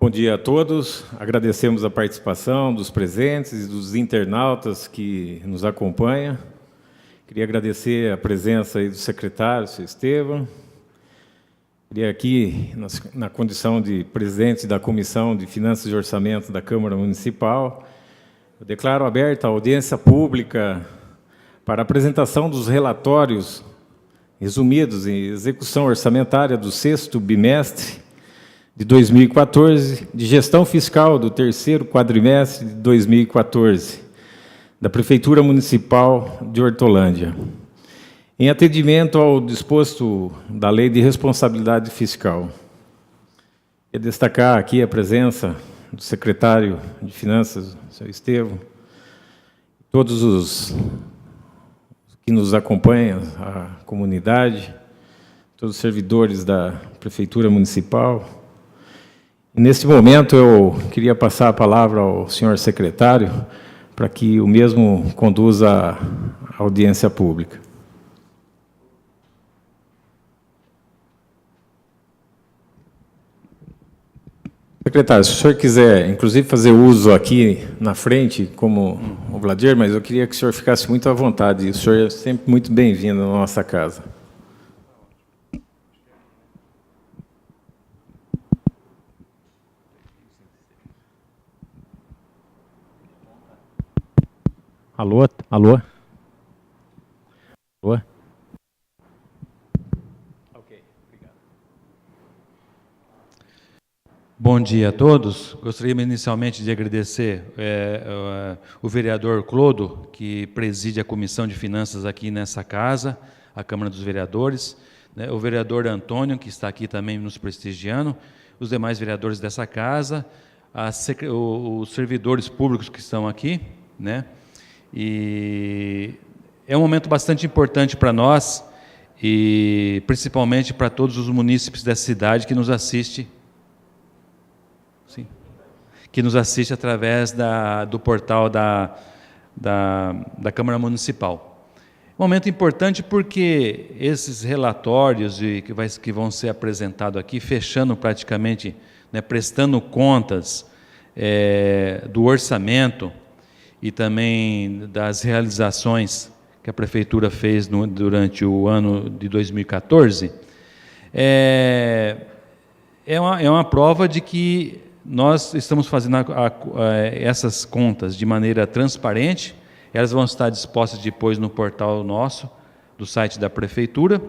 Bom dia a todos. Agradecemos a participação dos presentes e dos internautas que nos acompanham. Queria agradecer a presença aí do secretário, seu Estevam. Queria aqui, na condição de presidente da Comissão de Finanças e Orçamento da Câmara Municipal, eu declaro aberta a audiência pública para a apresentação dos relatórios resumidos em execução orçamentária do 6º bimestre de 2014, de gestão fiscal do 3º quadrimestre de 2014, da Prefeitura Municipal de Hortolândia, em atendimento ao disposto da Lei de Responsabilidade Fiscal. Quero destacar aqui a presença do secretário de Finanças, seu Estevam, todos os que nos acompanham, a comunidade, todos os servidores da Prefeitura Municipal. E, nesse momento, eu queria passar a palavra ao senhor secretário para que o mesmo conduza a audiência pública. Secretário, se o senhor quiser, inclusive, fazer uso aqui na frente, como o Vladir, mas eu queria que o senhor ficasse muito à vontade. O senhor é sempre muito bem-vindo na nossa casa. Alô? Alô? Alô? Ok, obrigado. Bom dia a todos. Gostaria inicialmente de agradecer o vereador Clodo, que preside a Comissão de Finanças aqui nessa casa, a Câmara dos Vereadores, o vereador Antônio, que está aqui também nos prestigiando, os demais vereadores dessa casa, os servidores públicos que estão aqui, né? E é um momento bastante importante para nós, e principalmente para todos os munícipes dessa cidade que nos assistem, através do portal da Câmara Municipal. Momento importante porque esses relatórios que vão ser apresentados aqui, fechando praticamente, né, prestando contas do orçamento, e também das realizações que a Prefeitura fez durante o ano de 2014, é uma prova de que nós estamos fazendo essas contas de maneira transparente. Elas vão estar dispostas depois no portal nosso, do site da Prefeitura,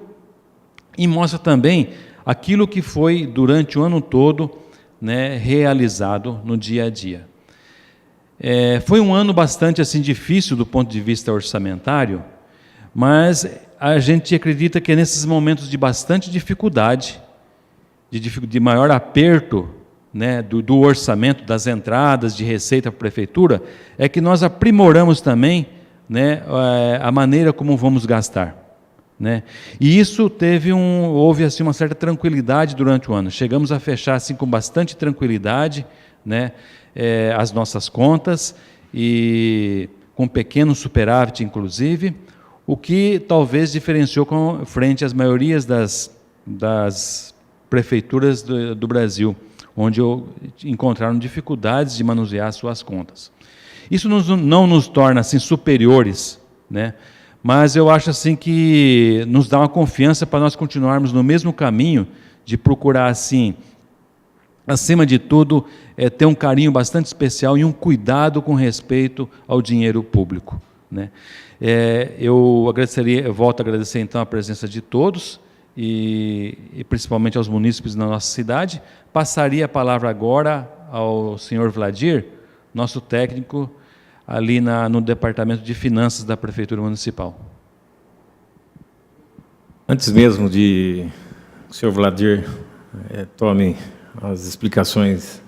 e mostra também aquilo que foi durante o ano todo, né, realizado no dia a dia. Foi um ano bastante assim, difícil do ponto de vista orçamentário, mas a gente acredita que é nesses momentos de bastante dificuldade, de maior aperto, né, do orçamento, das entradas de receita para a Prefeitura, é que nós aprimoramos também, né, a maneira como vamos gastar. Né? E isso houve assim, uma certa tranquilidade durante o ano. Chegamos a fechar assim, com bastante tranquilidade, né, as nossas contas, e com pequeno superávit, inclusive, o que talvez diferenciou frente às maiorias das prefeituras do Brasil, onde encontraram dificuldades de manusear suas contas. Isso não nos torna assim, superiores, né? Mas eu acho assim, que nos dá uma confiança para nós continuarmos no mesmo caminho de procurar, assim, acima de tudo, ter um carinho bastante especial e um cuidado com respeito ao dinheiro público. Né? Eu volto a agradecer então a presença de todos, e principalmente aos munícipes da nossa cidade. Passaria a palavra agora ao senhor Vladir, nosso técnico, ali no Departamento de Finanças da Prefeitura Municipal. Antes mesmo de o senhor Vladir tome as explicações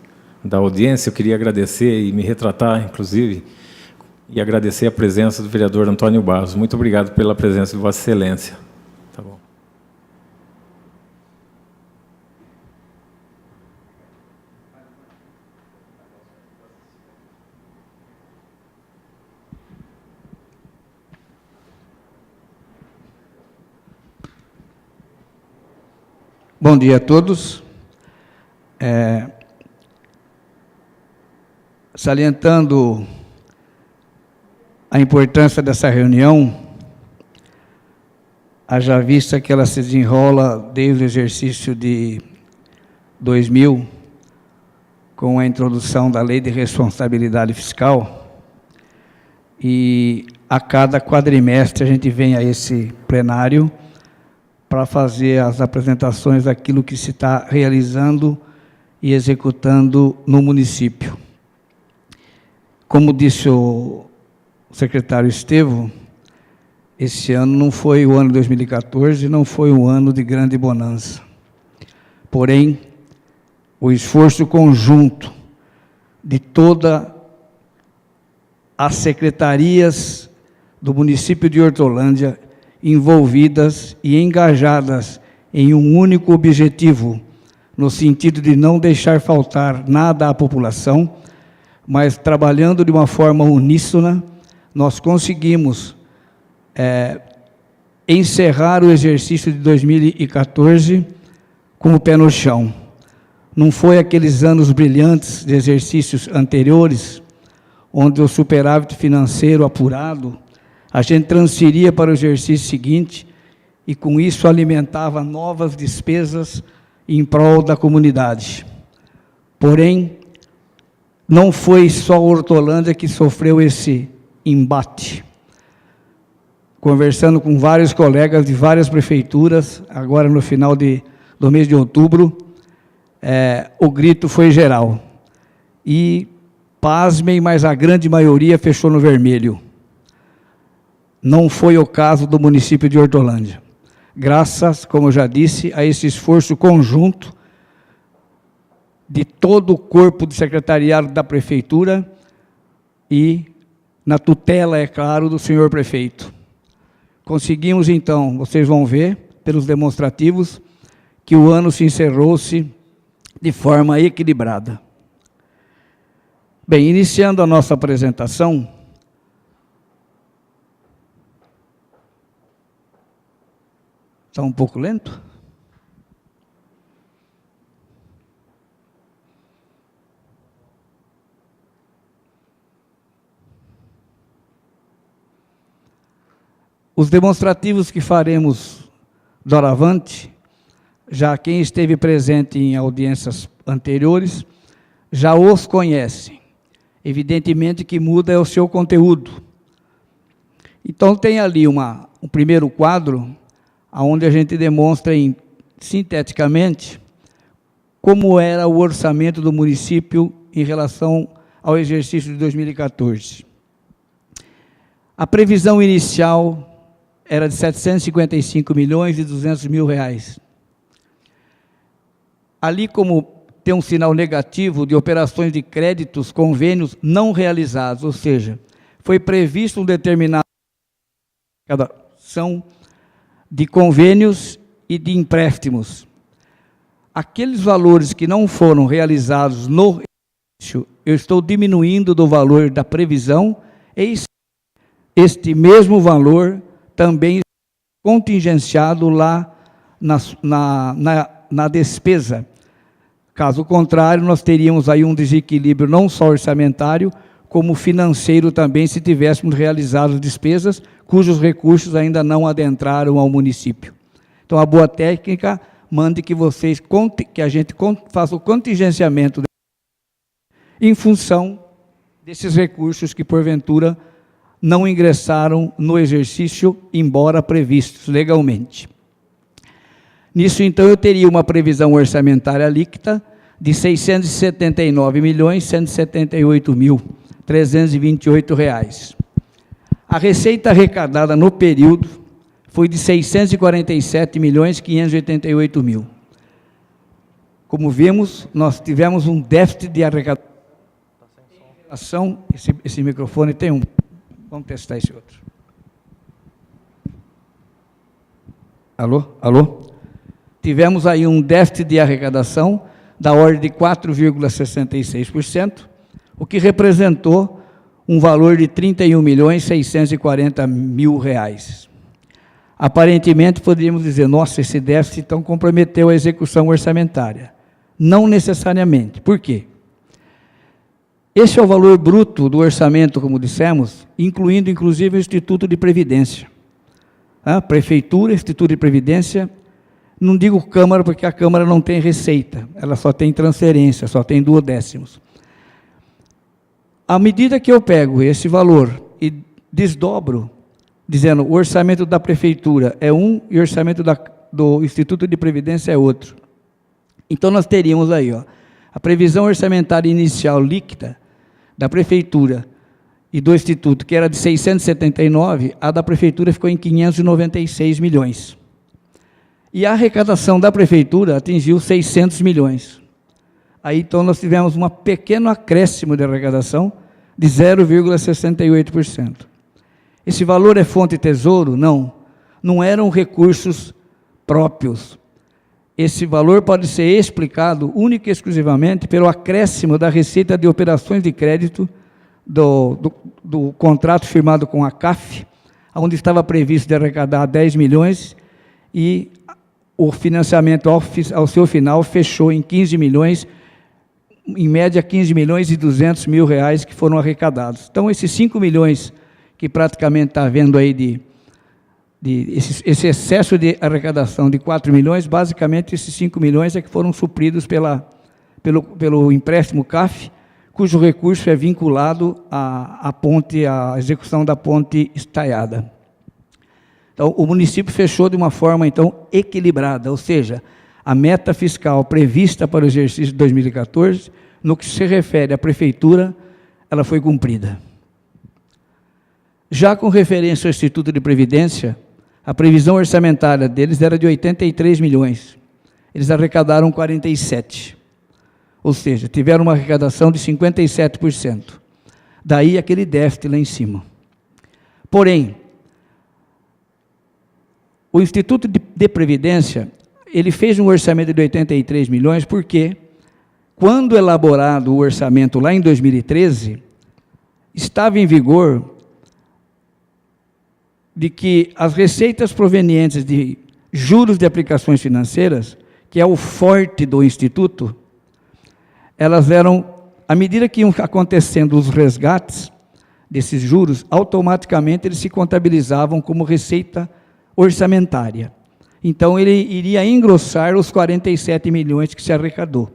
da audiência, eu queria agradecer e me retratar, inclusive, e agradecer a presença do vereador Antônio Barros. Muito obrigado pela presença de Vossa Excelência. Tá bom. Bom dia a todos. salientando a importância dessa reunião, haja vista que ela se desenrola desde o exercício de 2000, com a introdução da Lei de Responsabilidade Fiscal, e a cada quadrimestre a gente vem a esse plenário para fazer as apresentações daquilo que se está realizando e executando no município. Como disse o secretário Estevão, esse ano não foi o ano de 2014, não foi um ano de grande bonança. Porém, o esforço conjunto de todas as secretarias do município de Hortolândia envolvidas e engajadas em um único objetivo, no sentido de não deixar faltar nada à população, mas trabalhando de uma forma uníssona, nós conseguimos encerrar o exercício de 2014 com o pé no chão. Não foi aqueles anos brilhantes de exercícios anteriores, onde o superávit financeiro apurado, a gente transferia para o exercício seguinte e com isso alimentava novas despesas em prol da comunidade. Porém, não foi só a Hortolândia que sofreu esse embate. Conversando com vários colegas de várias prefeituras, agora no final do mês de outubro, o grito foi geral. E, pasmem, mas a grande maioria fechou no vermelho. Não foi o caso do município de Hortolândia. Graças, como eu já disse, a esse esforço conjunto de todo o corpo de secretariado da prefeitura e na tutela, é claro, do senhor prefeito. Conseguimos, então, vocês vão ver, pelos demonstrativos, que o ano se encerrou-se de forma equilibrada. Bem, iniciando a nossa apresentação, está um pouco lento? Os demonstrativos que faremos doravante, já quem esteve presente em audiências anteriores, já os conhecem. Evidentemente que muda é o seu conteúdo. Então, tem ali um primeiro quadro, onde a gente demonstra sinteticamente como era o orçamento do município em relação ao exercício de 2014. A previsão inicial era de 755.200.000 reais. Ali, como tem um sinal negativo de operações de créditos, convênios não realizados, ou seja, foi previsto um determinado arrecadação de convênios e de empréstimos. Aqueles valores que não foram realizados no exercício, eu estou diminuindo do valor da previsão, e este mesmo valor também contingenciado lá na despesa. Caso contrário, nós teríamos aí um desequilíbrio não só orçamentário, como financeiro também, se tivéssemos realizado despesas cujos recursos ainda não adentraram ao município. Então, a boa técnica manda que vocês que a gente faça o contingenciamento em função desses recursos que, porventura, não ingressaram no exercício, embora previstos legalmente. Nisso, então, eu teria uma previsão orçamentária líquida de R$ 679.178.328 reais. A receita arrecadada no período foi de R$ 647.588.000. Como vimos, nós tivemos um déficit de arrecadação. Esse microfone tem um. Vamos testar esse outro. Alô? Alô? Tivemos aí um déficit de arrecadação da ordem de 4,66%, o que representou um valor de R$ 31.640.000 reais. Aparentemente, poderíamos dizer, nossa, esse déficit então comprometeu a execução orçamentária. Não necessariamente. Por quê? Esse é o valor bruto do orçamento, como dissemos, incluindo inclusive o Instituto de Previdência. Prefeitura, Instituto de Previdência, não digo Câmara, porque a Câmara não tem receita, ela só tem transferência, só tem duodécimos. À medida que eu pego esse valor e desdobro, dizendo o orçamento da Prefeitura é um e o orçamento do Instituto de Previdência é outro. Então, nós teríamos aí, a previsão orçamentária inicial líquida da Prefeitura e do Instituto, que era de 679, a da Prefeitura ficou em 596 milhões. E a arrecadação da Prefeitura atingiu 600 milhões. Aí, então, nós tivemos um pequeno acréscimo de arrecadação de 0,68%. Esse valor é fonte tesouro? Não. Não eram recursos próprios. Esse valor pode ser explicado única e exclusivamente pelo acréscimo da receita de operações de crédito do contrato firmado com a CAF, onde estava previsto de arrecadar 10 milhões e o financiamento ao seu final fechou em 15 milhões, em média 15 milhões e 200 mil reais que foram arrecadados. Então, esses 5 milhões que praticamente está havendo aí esse excesso de arrecadação de 4 milhões, basicamente esses 5 milhões é que foram supridos pelo empréstimo CAF, cujo recurso é vinculado à execução da ponte estaiada. Então, o município fechou de uma forma, então, equilibrada, ou seja, a meta fiscal prevista para o exercício de 2014, no que se refere à Prefeitura, ela foi cumprida. Já com referência ao Instituto de Previdência, a previsão orçamentária deles era de 83 milhões. Eles arrecadaram 47. Ou seja, tiveram uma arrecadação de 57%. Daí aquele déficit lá em cima. Porém, o Instituto de Previdência, ele fez um orçamento de 83 milhões porque, quando elaborado o orçamento lá em 2013, estava em vigor de que as receitas provenientes de juros de aplicações financeiras, que é o forte do Instituto, elas eram, à medida que iam acontecendo os resgates desses juros, automaticamente eles se contabilizavam como receita orçamentária. Então, ele iria engrossar os 47 milhões que se arrecadou.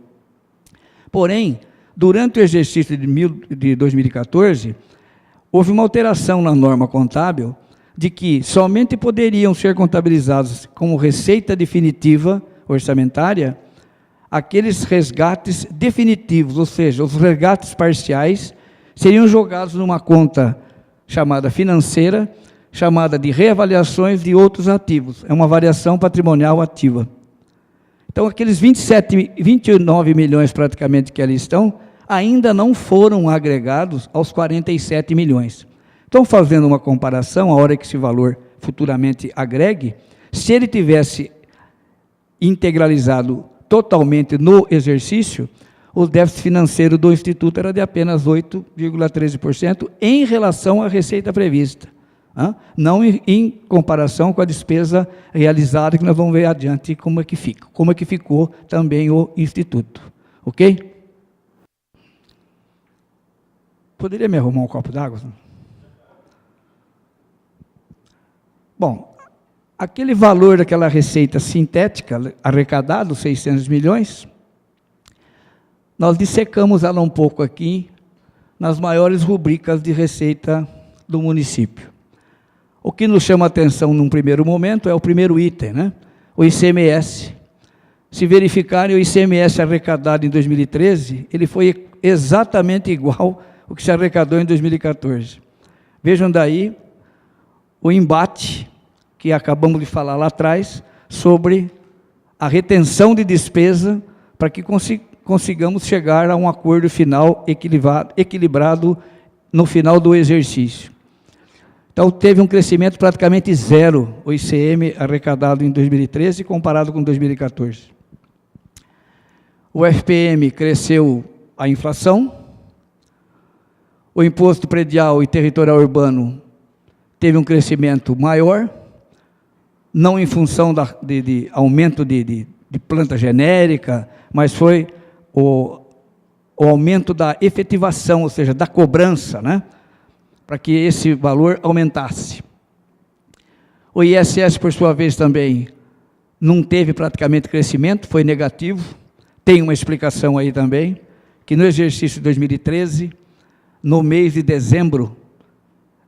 Porém, durante o exercício de 2014, houve uma alteração na norma contábil, de que somente poderiam ser contabilizados como receita definitiva orçamentária aqueles resgates definitivos, ou seja, os resgates parciais seriam jogados numa conta chamada financeira, chamada de reavaliações de outros ativos, é uma variação patrimonial ativa. Então, aqueles 29 milhões praticamente que ali estão, ainda não foram agregados aos 47 milhões. Então, fazendo uma comparação, a hora que esse valor futuramente agregue, se ele tivesse integralizado totalmente no exercício, o déficit financeiro do Instituto era de apenas 8,13% em relação à receita prevista, não em comparação com a despesa realizada, que nós vamos ver adiante como é que ficou também o Instituto. Ok? Poderia me arrumar um copo d'água? Bom, aquele valor daquela receita sintética arrecadado, 600 milhões, nós dissecamos ela um pouco aqui nas maiores rubricas de receita do município. O que nos chama a atenção num primeiro momento é o primeiro item, né? O ICMS. Se verificarem o ICMS arrecadado em 2013, ele foi exatamente igual ao que se arrecadou em 2014. Vejam daí o embate que acabamos de falar lá atrás, sobre a retenção de despesa, para que consigamos chegar a um acordo final equilibrado no final do exercício. Então, teve um crescimento praticamente zero, o ICM arrecadado em 2013, comparado com 2014. O FPM cresceu a inflação, o imposto predial e territorial urbano teve um crescimento maior, não em função de aumento de planta genérica, mas foi o aumento da efetivação, ou seja, da cobrança, né? Para que esse valor aumentasse. O ISS, por sua vez, também não teve praticamente crescimento, foi negativo. Tem uma explicação aí também, que no exercício de 2013, no mês de dezembro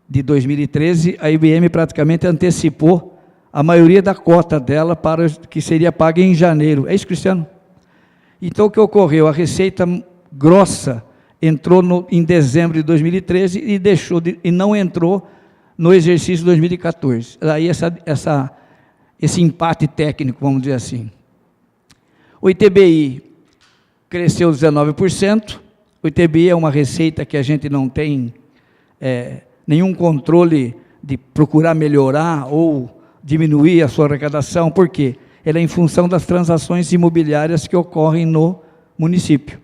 de 2013, a IBM praticamente antecipou a maioria da cota dela para que seria paga em janeiro. É isso, Cristiano? Então, o que ocorreu? A receita grossa entrou em dezembro de 2013 e não entrou no exercício de 2014. Daí esse empate técnico, vamos dizer assim. O ITBI cresceu 19%. O ITBI é uma receita que a gente não tem nenhum controle de procurar melhorar ou diminuir a sua arrecadação. Por quê? Ela é em função das transações imobiliárias que ocorrem no município.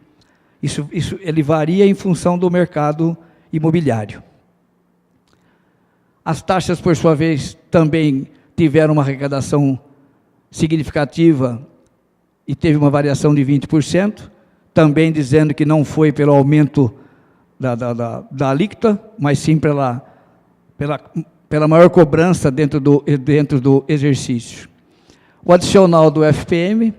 Ele varia em função do mercado imobiliário. As taxas, por sua vez, também tiveram uma arrecadação significativa e teve uma variação de 20%, também dizendo que não foi pelo aumento da alíquota, mas sim pela maior cobrança dentro do exercício. O adicional do FPM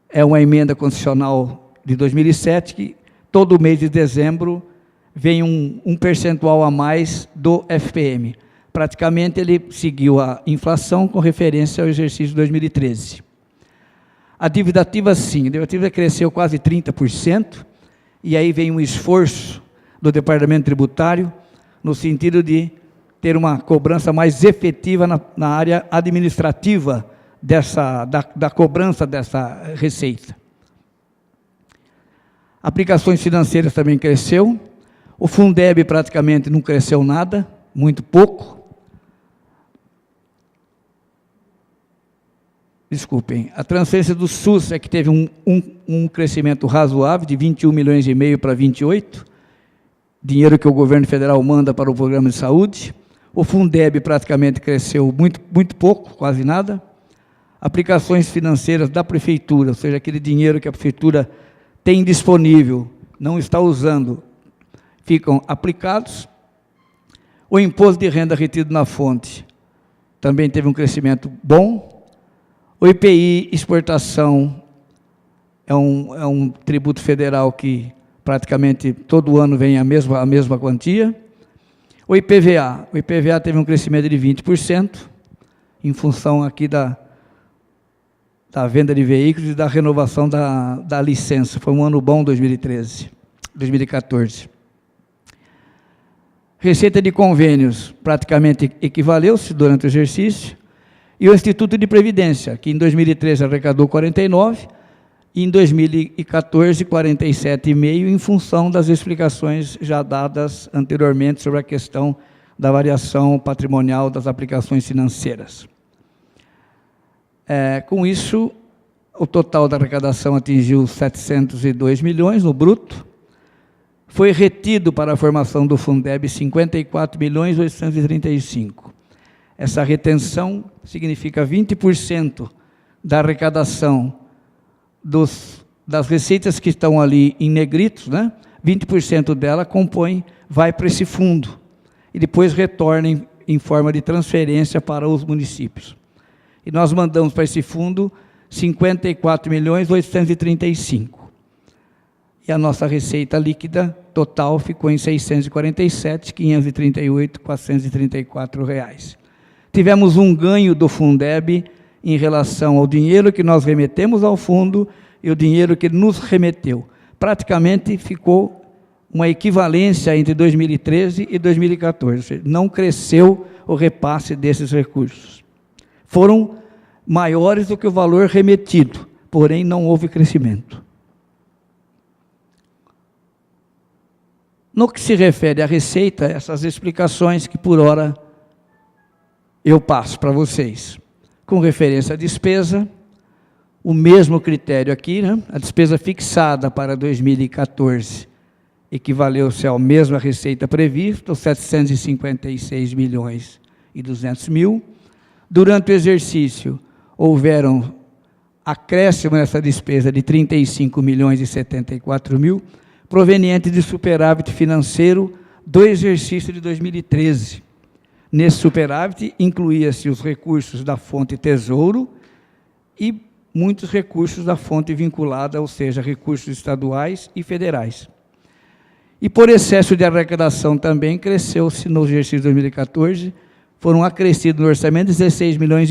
é uma emenda constitucional de 2007, que todo mês de dezembro vem um percentual a mais do FPM. Praticamente ele seguiu a inflação com referência ao exercício de 2013. A dívida ativa, sim, a dívida ativa cresceu quase 30%, e aí vem um esforço do Departamento Tributário, no sentido de ter uma cobrança mais efetiva na área administrativa da cobrança dessa receita. Aplicações financeiras também cresceu. O Fundeb praticamente não cresceu nada, muito pouco. Desculpem, a transferência do SUS é que teve um crescimento razoável, de 21 milhões e meio para 28, dinheiro que o governo federal manda para o programa de saúde. O Fundeb praticamente cresceu muito pouco, quase nada. Aplicações financeiras da prefeitura, ou seja, aquele dinheiro que a prefeitura tem disponível, não está usando, ficam aplicados. O imposto de renda retido na fonte também teve um crescimento bom. O IPI exportação é um tributo federal que praticamente todo ano vem a mesma quantia. O IPVA teve um crescimento de 20%, em função aqui da da venda de veículos e da renovação da licença. Foi um ano bom, 2014. Receita de convênios praticamente equivaleu-se durante o exercício, e o Instituto de Previdência, que em 2013 arrecadou 49, e em 2014, 47,5, em função das explicações já dadas anteriormente sobre a questão da variação patrimonial das aplicações financeiras. Com isso, o total da arrecadação atingiu 702 milhões no bruto. Foi retido para a formação do Fundeb 54.835. Essa retenção significa 20% da arrecadação das receitas que estão ali em negritos, né? 20% dela vai para esse fundo, e depois retorna em forma de transferência para os municípios. E nós mandamos para esse fundo 54.835. E a nossa receita líquida total ficou em 647.538.434 reais. Tivemos um ganho do Fundeb em relação ao dinheiro que nós remetemos ao fundo e o dinheiro que nos remeteu. Praticamente ficou uma equivalência entre 2013 e 2014, ou seja, não cresceu o repasse desses recursos. Foram maiores do que o valor remetido, porém não houve crescimento. No que se refere à receita, essas explicações que por hora eu passo para vocês. Com referência à despesa, o mesmo critério aqui, né? A despesa fixada para 2014 equivaleu-se à mesma receita prevista, os 756.200.000. Durante o exercício, houveram acréscimo nessa despesa de 35.074.000, proveniente de superávit financeiro do exercício de 2013. Nesse superávit, incluía-se os recursos da fonte Tesouro e muitos recursos da fonte vinculada, ou seja, recursos estaduais e federais. E por excesso de arrecadação também, cresceu-se no exercício de 2014, foram acrescidos no orçamento 16,5 milhões,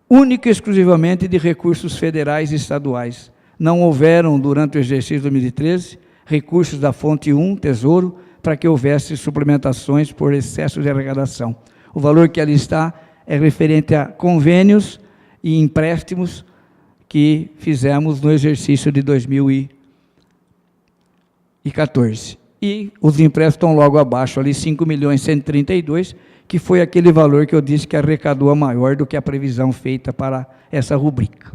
única e exclusivamente de recursos federais e estaduais. Não houveram, durante o exercício de 2013, recursos da fonte 1, Tesouro, para que houvesse suplementações por excesso de arrecadação. O valor que ali está é referente a convênios e empréstimos que fizemos no exercício de 2014. E os empréstimos estão logo abaixo, ali 5.132.000, que foi aquele valor que eu disse que arrecadou a maior do que a previsão feita para essa rubrica.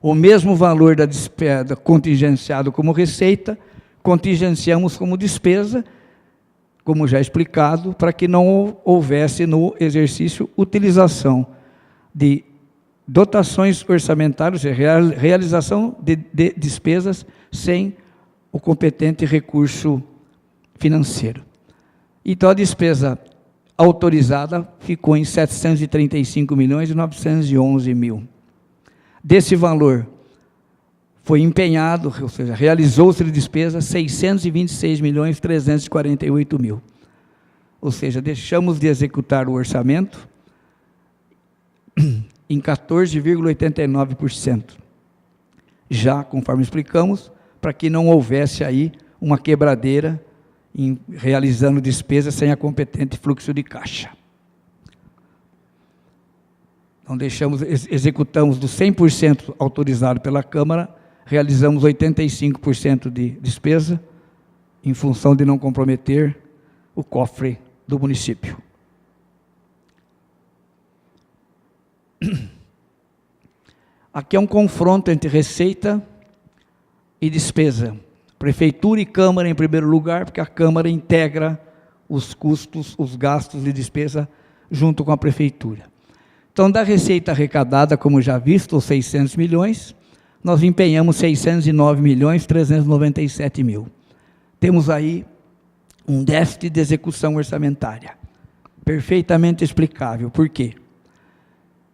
O mesmo valor da despesa contingenciado como receita, contingenciamos como despesa, como já explicado, para que não houvesse no exercício utilização de dotações orçamentárias, realização de despesas sem o competente recurso financeiro. Então, a despesa autorizada ficou em 735.911.000. Desse valor, foi empenhado, ou seja, realizou-se de despesa 626.348.000. Ou seja, deixamos de executar o orçamento em 14,89%. Já, conforme explicamos, para que não houvesse aí uma quebradeira em realizando despesas sem a competente fluxo de caixa. Então, executamos do 100% autorizado pela Câmara, realizamos 85% de despesa, em função de não comprometer o cofre do município. Aqui é um confronto entre receita e despesa. Prefeitura e Câmara em primeiro lugar, porque a Câmara integra os custos, os gastos de despesa junto com a Prefeitura. Então, da receita arrecadada, como já visto, os 600 milhões, nós empenhamos 609.397.000. Temos aí um déficit de execução orçamentária, perfeitamente explicável. Por quê?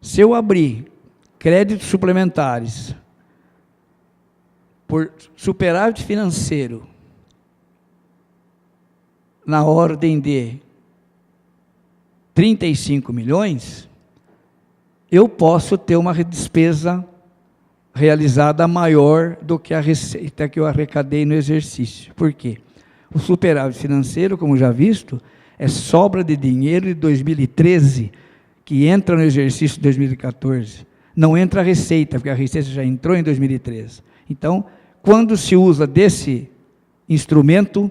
Se eu abrir créditos suplementares por superávit financeiro na ordem de 35 milhões, eu posso ter uma despesa realizada maior do que a receita que eu arrecadei no exercício. Por quê? O superávit financeiro, como já visto, é sobra de dinheiro de 2013, que entra no exercício de 2014. Não entra a receita, porque a receita já entrou em 2013. Então, quando se usa desse instrumento,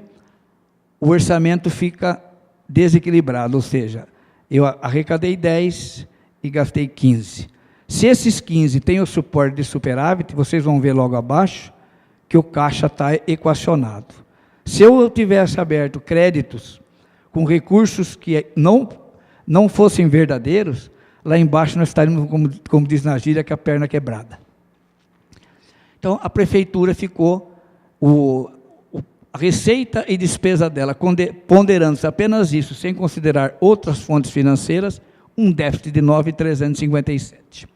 o orçamento fica desequilibrado, ou seja, eu arrecadei 10 e gastei 15. Se esses 15 têm o suporte de superávit, vocês vão ver logo abaixo que o caixa está equacionado. Se eu tivesse aberto créditos com recursos que não fossem verdadeiros, lá embaixo nós estaríamos, como diz na gíria, com a perna quebrada. Então, a Prefeitura ficou, a receita e despesa dela, ponderando-se apenas isso, sem considerar outras fontes financeiras, um déficit de 9.357.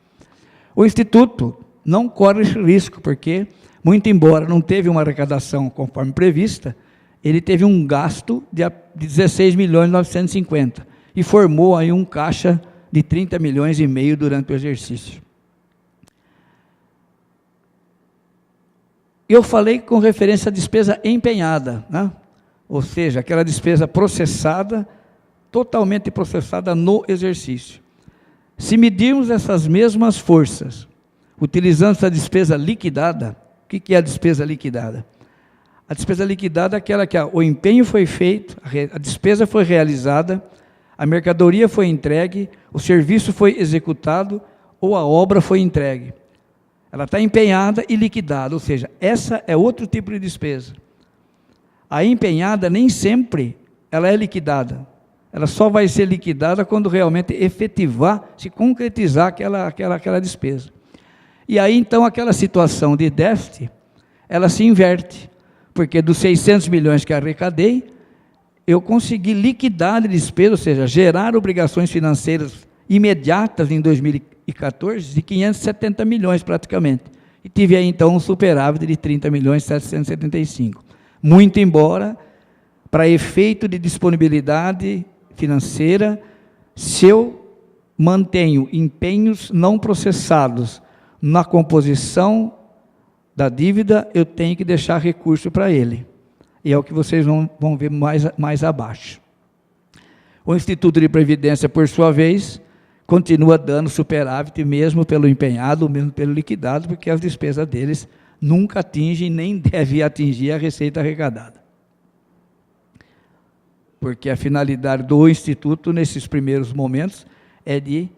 O Instituto não corre risco, porque, muito embora não teve uma arrecadação conforme prevista, ele teve um gasto de 16.950.000 e formou aí um caixa de 30,5 milhões durante o exercício. Eu falei com referência à despesa empenhada, né? Ou seja, aquela despesa processada, totalmente processada no exercício. Se medirmos essas mesmas forças, utilizando essa despesa liquidada, o que é a despesa liquidada? A despesa liquidada é aquela que o empenho foi feito, a despesa foi realizada, a mercadoria foi entregue, o serviço foi executado ou a obra foi entregue. Ela está empenhada e liquidada, ou seja, essa é outro tipo de despesa. A empenhada nem sempre ela é liquidada. Ela só vai ser liquidada quando realmente efetivar, se concretizar aquela despesa. E aí, então, aquela situação de déficit, ela se inverte, porque dos 600 milhões que arrecadei, eu consegui liquidar a despesa, ou seja, gerar obrigações financeiras imediatas em 2014 de 570 milhões praticamente. E tive aí então um superávit de 30 milhões 775. Muito embora, para efeito de disponibilidade financeira, se eu mantenho empenhos não processados na composição da dívida, eu tenho que deixar recurso para ele. E é o que vocês vão ver mais abaixo. O Instituto de Previdência, por sua vez, continua dando superávit mesmo pelo empenhado, mesmo pelo liquidado, porque as despesas deles nunca atingem, nem devem atingir a receita arrecadada. Porque a finalidade do Instituto, nesses primeiros momentos, é de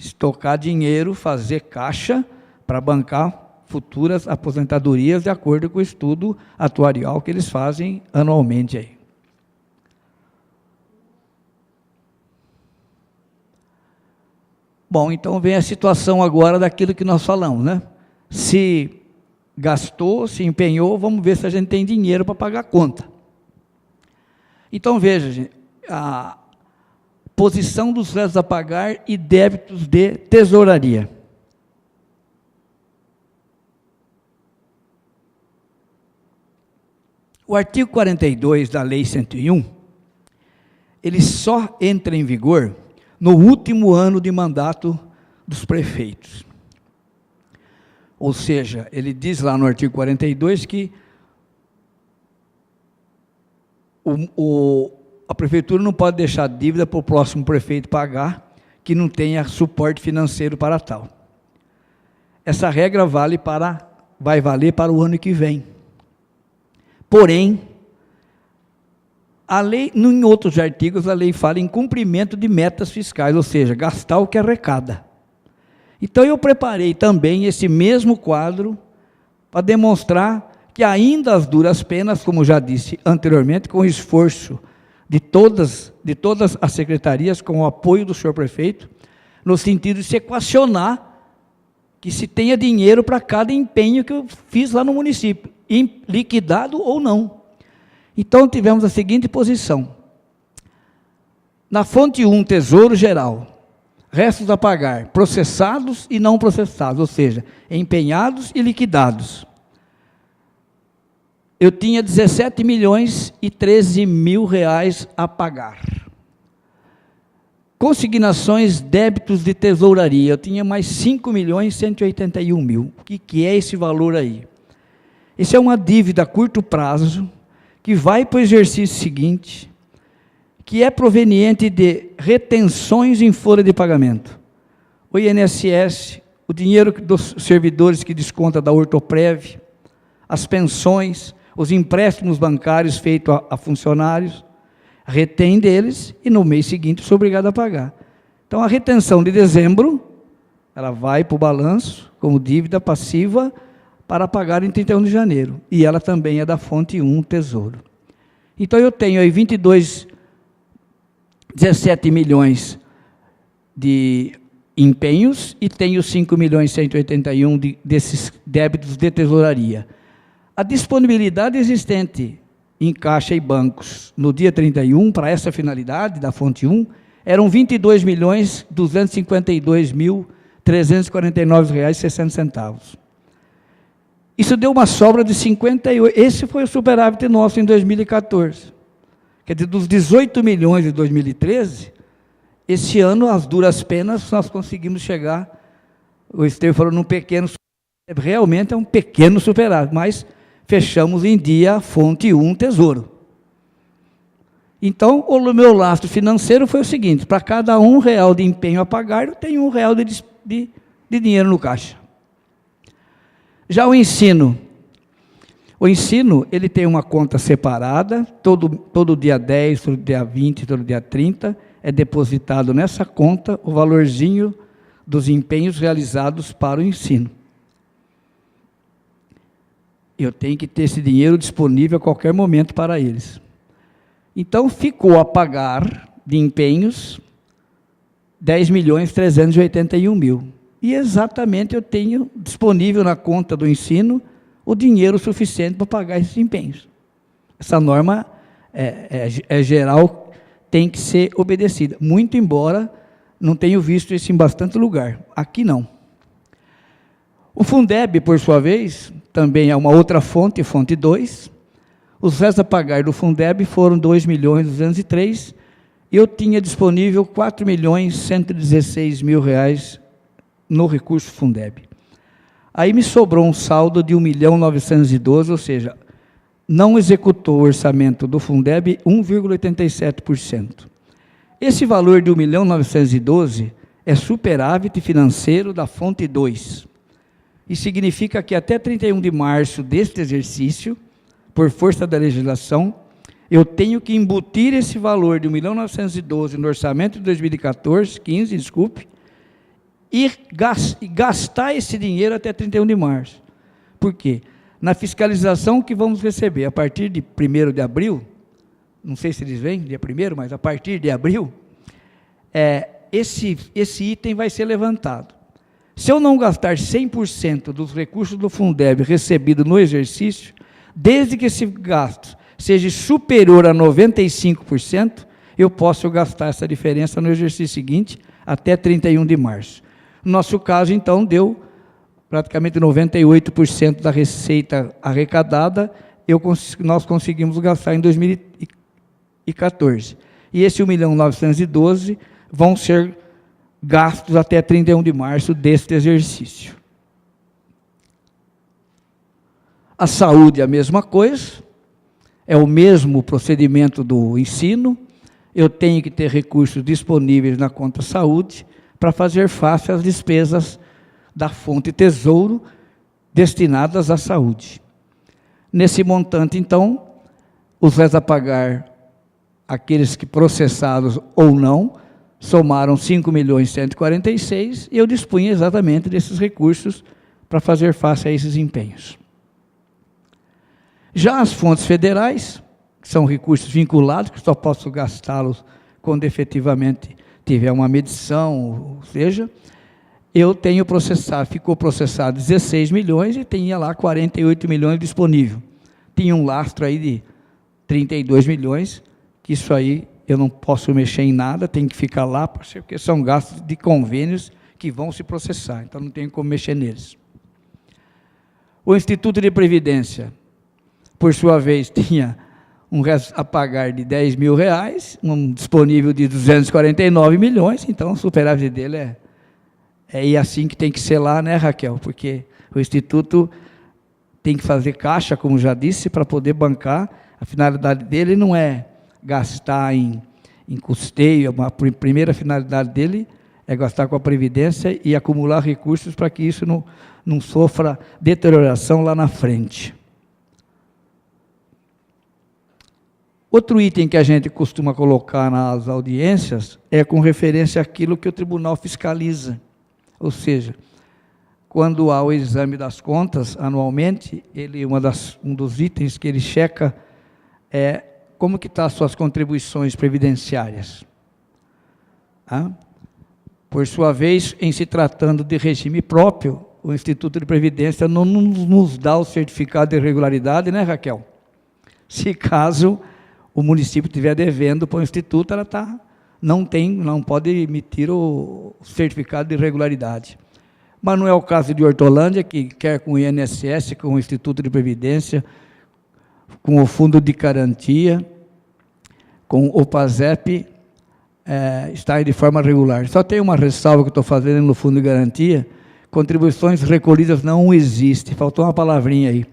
estocar dinheiro, fazer caixa para bancar futuras aposentadorias, de acordo com o estudo atuarial que eles fazem anualmente aí. Bom, então vem a situação agora daquilo que nós falamos, né? Se gastou, se empenhou, vamos ver se a gente tem dinheiro para pagar a conta. Então veja, gente, a posição dos créditos a pagar e débitos de tesouraria. O artigo 42 da Lei 101, ele só entra em vigor no último ano de mandato dos prefeitos. Ou seja, ele diz lá no artigo 42 que a prefeitura não pode deixar dívida para o próximo prefeito pagar, que não tenha suporte financeiro para tal. Essa regra vai valer para o ano que vem. Porém, a lei, em outros artigos, a lei fala em cumprimento de metas fiscais, ou seja, gastar o que arrecada. Então, eu preparei também esse mesmo quadro para demonstrar que ainda as duras penas, como já disse anteriormente, com o esforço de todas as secretarias, com o apoio do senhor prefeito, no sentido de se equacionar que se tenha dinheiro para cada empenho que eu fiz lá no município, liquidado ou não. Então, tivemos a seguinte posição. Na fonte 1, Tesouro Geral, restos a pagar, processados e não processados, ou seja, empenhados e liquidados. Eu tinha 17 milhões e 13 mil reais a pagar. Consignações, débitos de tesouraria, eu tinha mais 5 milhões e 181 mil. O que é esse valor aí? Isso é uma dívida a curto prazo, que vai para o exercício seguinte, que é proveniente de retenções em folha de pagamento. O INSS, o dinheiro dos servidores que desconta da Ortoprev, as pensões, os empréstimos bancários feitos a funcionários, retém deles e no mês seguinte sou obrigado a pagar. Então a retenção de dezembro, ela vai para o balanço como dívida passiva para pagar em 31 de janeiro. E ela também é da fonte 1, Tesouro. Então eu tenho aí 17 milhões de empenhos e tenho 5 milhões e 181 desses débitos de tesouraria. A disponibilidade existente em caixa e bancos no dia 31, para essa finalidade da fonte 1, eram 22 milhões 252 mil 349 reais e 60 centavos. Isso deu uma sobra de 58, esse foi o superávit nosso em 2014. Quer dizer, dos 18 milhões de 2013, esse ano, as duras penas, nós conseguimos chegar, o Estevão falou, num pequeno superávit, realmente é um pequeno superávit, mas fechamos em dia a fonte 1, Tesouro. Então, o meu lastro financeiro foi o seguinte, para cada R$1 de empenho a pagar, eu tenho R$1 de dinheiro no caixa. Já o ensino, ele tem uma conta separada, todo dia 10, todo dia 20, todo dia 30, é depositado nessa conta o valorzinho dos empenhos realizados para o ensino. Eu tenho que ter esse dinheiro disponível a qualquer momento para eles. Então, ficou a pagar de empenhos 10 milhões 381 mil. e exatamente eu tenho disponível na conta do ensino o dinheiro suficiente para pagar esses empenhos. Essa norma é geral, tem que ser obedecida, muito embora não tenho visto isso em bastante lugar. Aqui não. O Fundeb, por sua vez, também é uma outra fonte, fonte 2. Os restos a pagar do Fundeb foram 2.203.000, e eu tinha disponível 4.116.000 reais no recurso Fundeb. Aí me sobrou um saldo de 1.912.000, ou seja, não executou o orçamento do Fundeb 1,87%. Esse valor de 1.912.000 é superávit financeiro da fonte 2. E significa que até 31 de março deste exercício, por força da legislação, eu tenho que embutir esse valor de 1.912.000 no orçamento de 2014, 15, desculpe, e gastar esse dinheiro até 31 de março. Por quê? Na fiscalização que vamos receber, a partir de 1º de abril, não sei se eles vêm dia 1º, mas a partir de abril, esse item vai ser levantado. Se eu não gastar 100% dos recursos do Fundeb recebido no exercício, desde que esse gasto seja superior a 95%, eu posso gastar essa diferença no exercício seguinte, até 31 de março. No nosso caso, então, deu praticamente 98% da receita arrecadada, nós conseguimos gastar em 2014. E esse 1.912.000 vão ser gastos até 31 de março deste exercício. A saúde é a mesma coisa, é o mesmo procedimento do ensino, eu tenho que ter recursos disponíveis na conta saúde para fazer face às despesas da fonte tesouro destinadas à saúde. Nesse montante, então, os restos a pagar, aqueles que processados ou não, somaram 5.146.000, e eu dispunha exatamente desses recursos para fazer face a esses empenhos. Já as fontes federais, que são recursos vinculados, que só posso gastá-los quando efetivamente tiver uma medição, ou seja, eu tenho processado, ficou processado 16 milhões e tinha lá 48 milhões disponível. Tinha um lastro aí de 32 milhões, que isso aí eu não posso mexer em nada, tem que ficar lá, porque são gastos de convênios que vão se processar, então não tenho como mexer neles. O Instituto de Previdência, por sua vez, tinha um resto a pagar de 10 mil reais, um disponível de 249 milhões, então o superávit dele é assim que tem que ser lá, né, Raquel? Porque o Instituto tem que fazer caixa, como já disse, para poder bancar. A finalidade dele não é gastar em custeio, a primeira finalidade dele é gastar com a Previdência e acumular recursos para que isso não sofra deterioração lá na frente. Outro item que a gente costuma colocar nas audiências é com referência àquilo que o tribunal fiscaliza. Ou seja, quando há o exame das contas anualmente, um dos itens que ele checa é como que estão as suas contribuições previdenciárias. Por sua vez, em se tratando de regime próprio, o Instituto de Previdência não nos dá o certificado de regularidade, né, Raquel? Se caso o município estiver devendo para o Instituto, ela não pode emitir o certificado de regularidade. Mas não é o caso de Hortolândia, que quer com o INSS, com o Instituto de Previdência, com o Fundo de Garantia, com o PASEP, está de forma regular. Só tem uma ressalva que estou fazendo no Fundo de Garantia: contribuições recolhidas não existe, faltou uma palavrinha aí.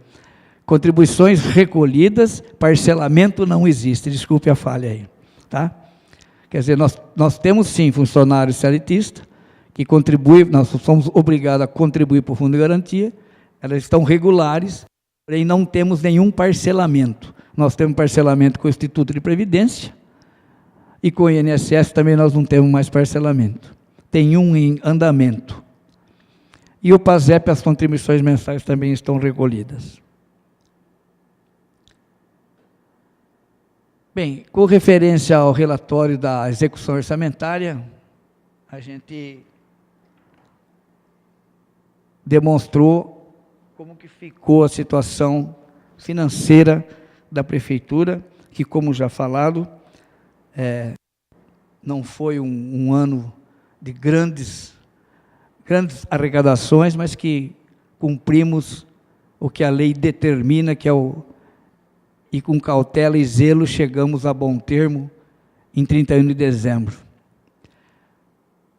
Contribuições recolhidas, parcelamento não existe, desculpe a falha aí, tá? Quer dizer, nós temos sim funcionários CLTistas que contribuem, nós somos obrigados a contribuir para o Fundo de Garantia, elas estão regulares, porém não temos nenhum parcelamento. Nós temos parcelamento com o Instituto de Previdência e com o INSS também nós não temos mais parcelamento. Tem um em andamento. E o PASEP, as contribuições mensais também estão recolhidas. Bem, com referência ao relatório da execução orçamentária, a gente demonstrou como que ficou a situação financeira da prefeitura, que, como já falado, não foi um ano de grandes arrecadações, mas que cumprimos o que a lei determina, que é e com cautela e zelo chegamos a bom termo em 31 de dezembro.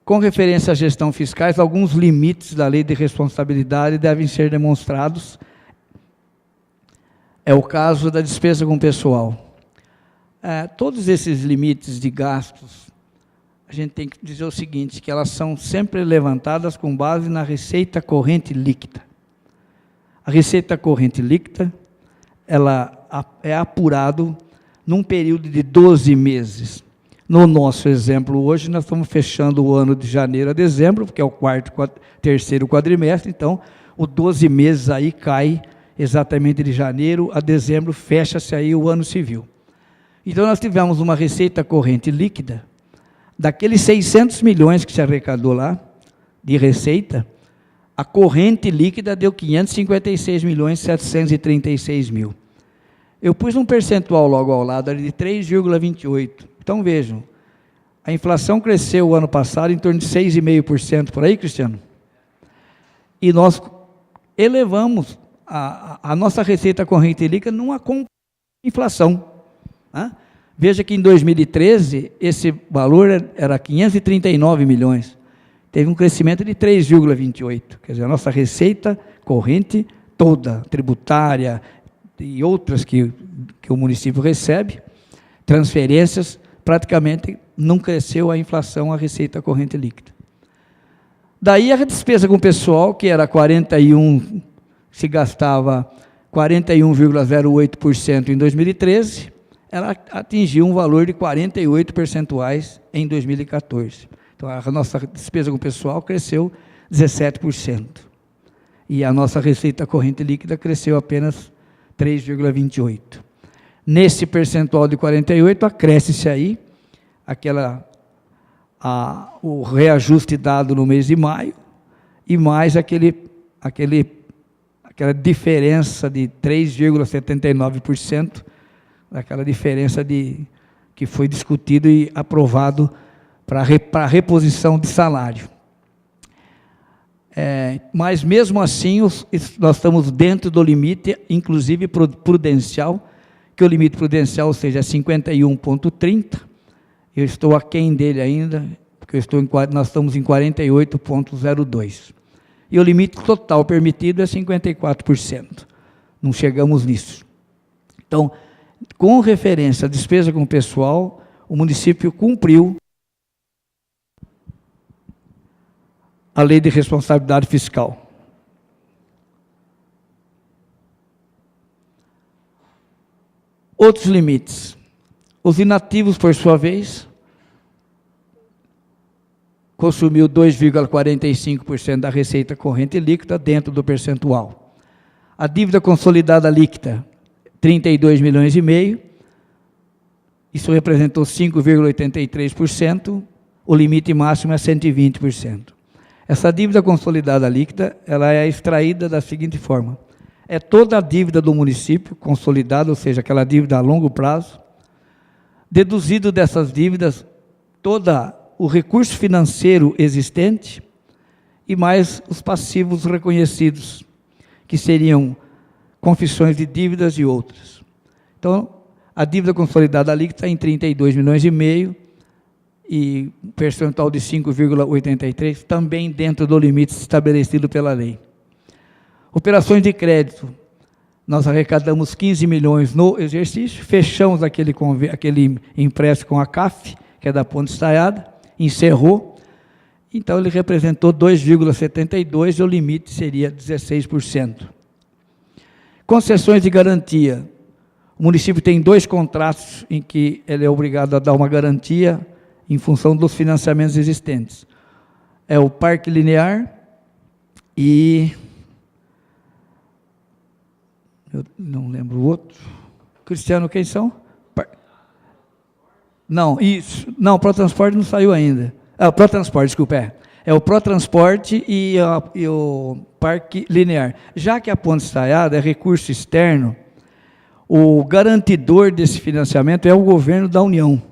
Com referência à gestão fiscais, alguns limites da lei de responsabilidade devem ser demonstrados. É o caso da despesa com pessoal. Todos esses limites de gastos, a gente tem que dizer o seguinte, que elas são sempre levantadas com base na receita corrente líquida. A receita corrente líquida, ela é apurado num período de 12 meses. No nosso exemplo, hoje, nós estamos fechando o ano de janeiro a dezembro, porque é o terceiro quadrimestre, então, os 12 meses aí cai exatamente de janeiro a dezembro, fecha-se aí o ano civil. Então, nós tivemos uma receita corrente líquida, daqueles 600 milhões que se arrecadou lá, de receita, a corrente líquida deu 556 milhões 736 mil. Eu pus um percentual logo ao lado, ali de 3,28%. Então, vejam, a inflação cresceu o ano passado em torno de 6,5%, por aí, Cristiano? E nós elevamos a nossa receita corrente líquida numa inflação. Veja que em 2013, esse valor era 539 milhões. Teve um crescimento de 3,28%. Quer dizer, a nossa receita corrente toda, tributária e outras que o município recebe, transferências, praticamente não cresceu a inflação, a receita corrente líquida. Daí a despesa com o pessoal, que era 41, se gastava 41,08% em 2013, ela atingiu um valor de 48 percentuais em 2014. Então, a nossa despesa com o pessoal cresceu 17%. E a nossa receita corrente líquida cresceu apenas 3,28%. Nesse percentual de 48%, acresce-se aí o reajuste dado no mês de maio, e mais aquela diferença de 3,79%, daquela diferença que foi discutido e aprovado para a reposição de salário. Mas, mesmo assim, nós estamos dentro do limite, inclusive prudencial, que o limite prudencial, ou seja, é 51,30, eu estou aquém dele ainda, porque nós estamos em 48,02. E o limite total permitido é 54%. Não chegamos nisso. Então, com referência à despesa com o pessoal, o município cumpriu a lei de responsabilidade fiscal. Outros limites. Os inativos, por sua vez, consumiu 2,45% da receita corrente líquida dentro do percentual. A dívida consolidada líquida, 32 milhões e meio, isso representou 5,83%, o limite máximo é 120%. Essa dívida consolidada líquida, ela é extraída da seguinte forma: é toda a dívida do município consolidada, ou seja, aquela dívida a longo prazo, deduzido dessas dívidas todo o recurso financeiro existente e mais os passivos reconhecidos, que seriam confissões de dívidas e outras. Então, a dívida consolidada líquida está em 32 milhões e meio, e percentual de 5,83%, também dentro do limite estabelecido pela lei. Operações de crédito, nós arrecadamos 15 milhões no exercício, fechamos aquele empréstimo com a CAF, que é da Ponte Estaiada, encerrou, então ele representou 2,72%, e o limite seria 16%. Concessões de garantia, o município tem 2 contratos em que ele é obrigado a dar uma garantia em função dos financiamentos existentes. É o Parque Linear e... eu não lembro o outro. Cristiano, quem são? Não, isso. Não, o Protransporte não saiu ainda. O Protransporte, desculpa, é o Protransporte e o parque linear. Já que a ponte estaiada é recurso externo, o garantidor desse financiamento é o governo da União.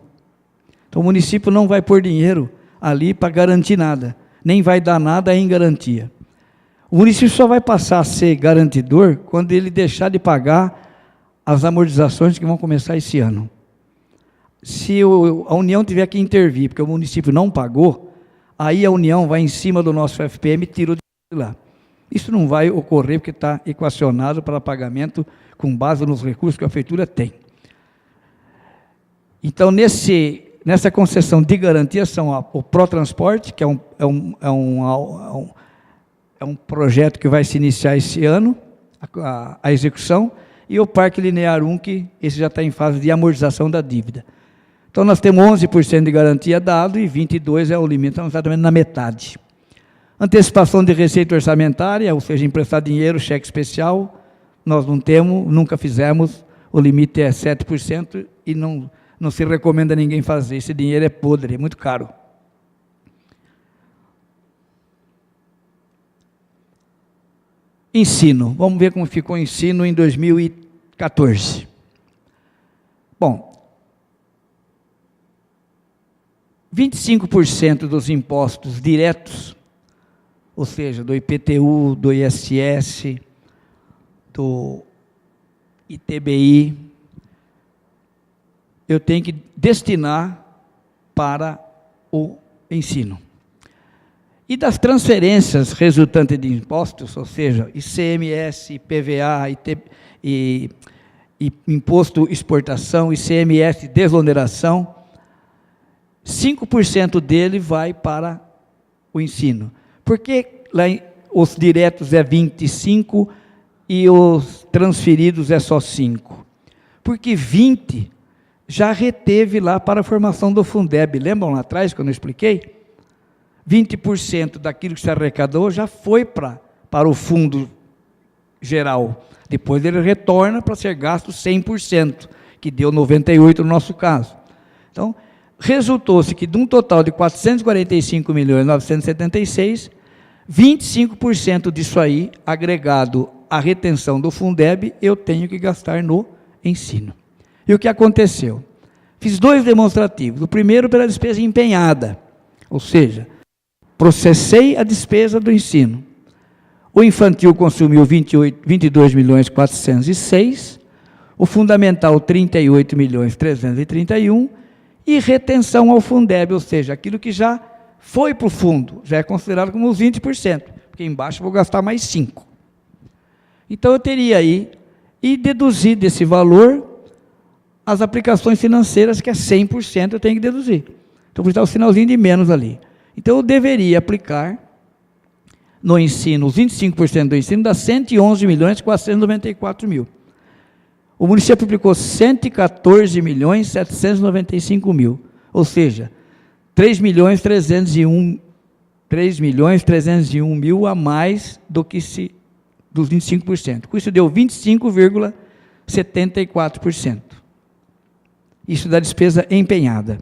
Então o município não vai pôr dinheiro ali para garantir nada, nem vai dar nada em garantia. O município só vai passar a ser garantidor quando ele deixar de pagar as amortizações que vão começar esse ano. Se a União tiver que intervir, porque o município não pagou, aí a União vai em cima do nosso FPM e tira o dinheiro lá. Isso não vai ocorrer porque está equacionado para pagamento com base nos recursos que a prefeitura tem. Então, nessa concessão de garantia são o Protransporte, que é um projeto que vai se iniciar esse ano, a execução, e o Parque Linear 1, que esse já está em fase de amortização da dívida. Então, nós temos 11% de garantia dado e 22% é o limite, estamos exatamente na metade. Antecipação de receita orçamentária, ou seja, emprestar dinheiro, cheque especial, nós não temos, nunca fizemos, o limite é 7% e não se recomenda a ninguém fazer, esse dinheiro é podre, é muito caro. Ensino, vamos ver como ficou o ensino em 2014. Bom, 25% dos impostos diretos, ou seja, do IPTU, do ISS, do ITBI, eu tenho que destinar para o ensino. E das transferências resultantes de impostos, ou seja, ICMS, IPVA, e Imposto Exportação, ICMS, desoneração, 5% dele vai para o ensino. Por que lá os diretos é 25% e os transferidos é só 5%? Porque 20% já reteve lá para a formação do Fundeb. Lembram lá atrás, quando eu expliquei? 20% daquilo que se arrecadou já foi para o fundo geral. Depois ele retorna para ser gasto 100%, que deu 98% no nosso caso. Então, resultou-se que de um total de 445.976.000, 25% disso aí, agregado à retenção do Fundeb, eu tenho que gastar no ensino. E o que aconteceu? Fiz 2 demonstrativos. O primeiro pela despesa empenhada, ou seja, processei a despesa do ensino. O infantil consumiu 22.406.000, o fundamental 38.331.000, e retenção ao Fundeb, ou seja, aquilo que já foi para o fundo, já é considerado como os 20%, porque embaixo eu vou gastar mais 5%. Então eu teria aí, e deduzir desse valor, as aplicações financeiras, que é 100%, eu tenho que deduzir. Então vou dar o sinalzinho de menos ali. Então eu deveria aplicar no ensino, os 25% do ensino, dá 111.494.000. O município aplicou 114.795.000, ou seja, 3.301.000 a mais do que dos 25%. Com isso deu 25,74%. Isso da despesa empenhada.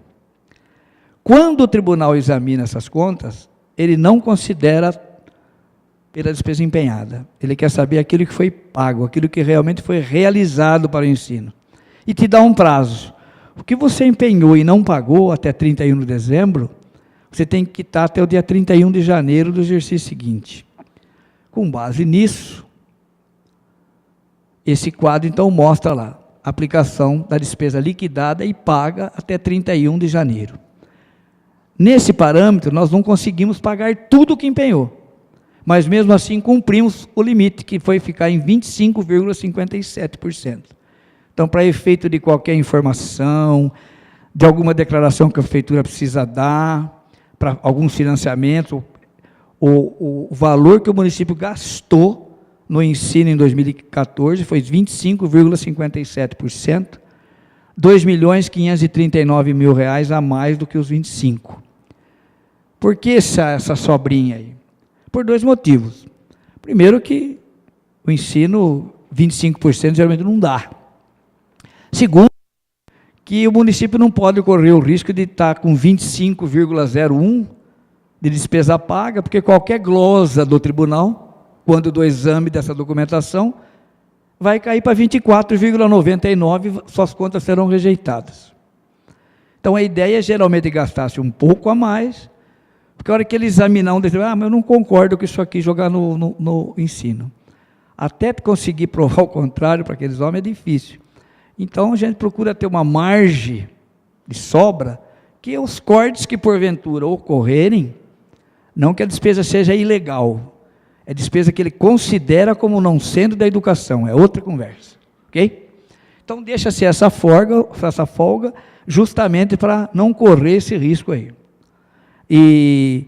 Quando o tribunal examina essas contas, ele não considera pela despesa empenhada. Ele quer saber aquilo que foi pago, aquilo que realmente foi realizado para o ensino. E te dá um prazo. O que você empenhou e não pagou até 31 de dezembro, você tem que quitar até o dia 31 de janeiro do exercício seguinte. Com base nisso, esse quadro então mostra lá, a aplicação da despesa liquidada e paga até 31 de janeiro. Nesse parâmetro, nós não conseguimos pagar tudo o que empenhou, mas mesmo assim cumprimos o limite, que foi ficar em 25,57%. Então, para efeito de qualquer informação, de alguma declaração que a prefeitura precisa dar, para alguns financiamentos, o valor que o município gastou no ensino em 2014 foi 25,57%, R$ 2.539.000 a mais do que os 25%. Por que essa sobrinha aí? Por 2 motivos. Primeiro que o ensino, 25% geralmente não dá. Segundo, que o município não pode correr o risco de estar com 25,01% de despesa paga, porque qualquer glosa do tribunal quando do exame dessa documentação, vai cair para 24,99, suas contas serão rejeitadas. Então, a ideia é geralmente gastar-se um pouco a mais, porque a hora que ele examinar mas eu não concordo com isso aqui, jogar no ensino. Até conseguir provar o contrário para aqueles homens é difícil. Então, a gente procura ter uma margem de sobra, que os cortes que porventura ocorrerem, não que a despesa seja ilegal, é despesa que ele considera como não sendo da educação, é outra conversa, ok? Então deixa-se essa folga justamente para não correr esse risco aí. E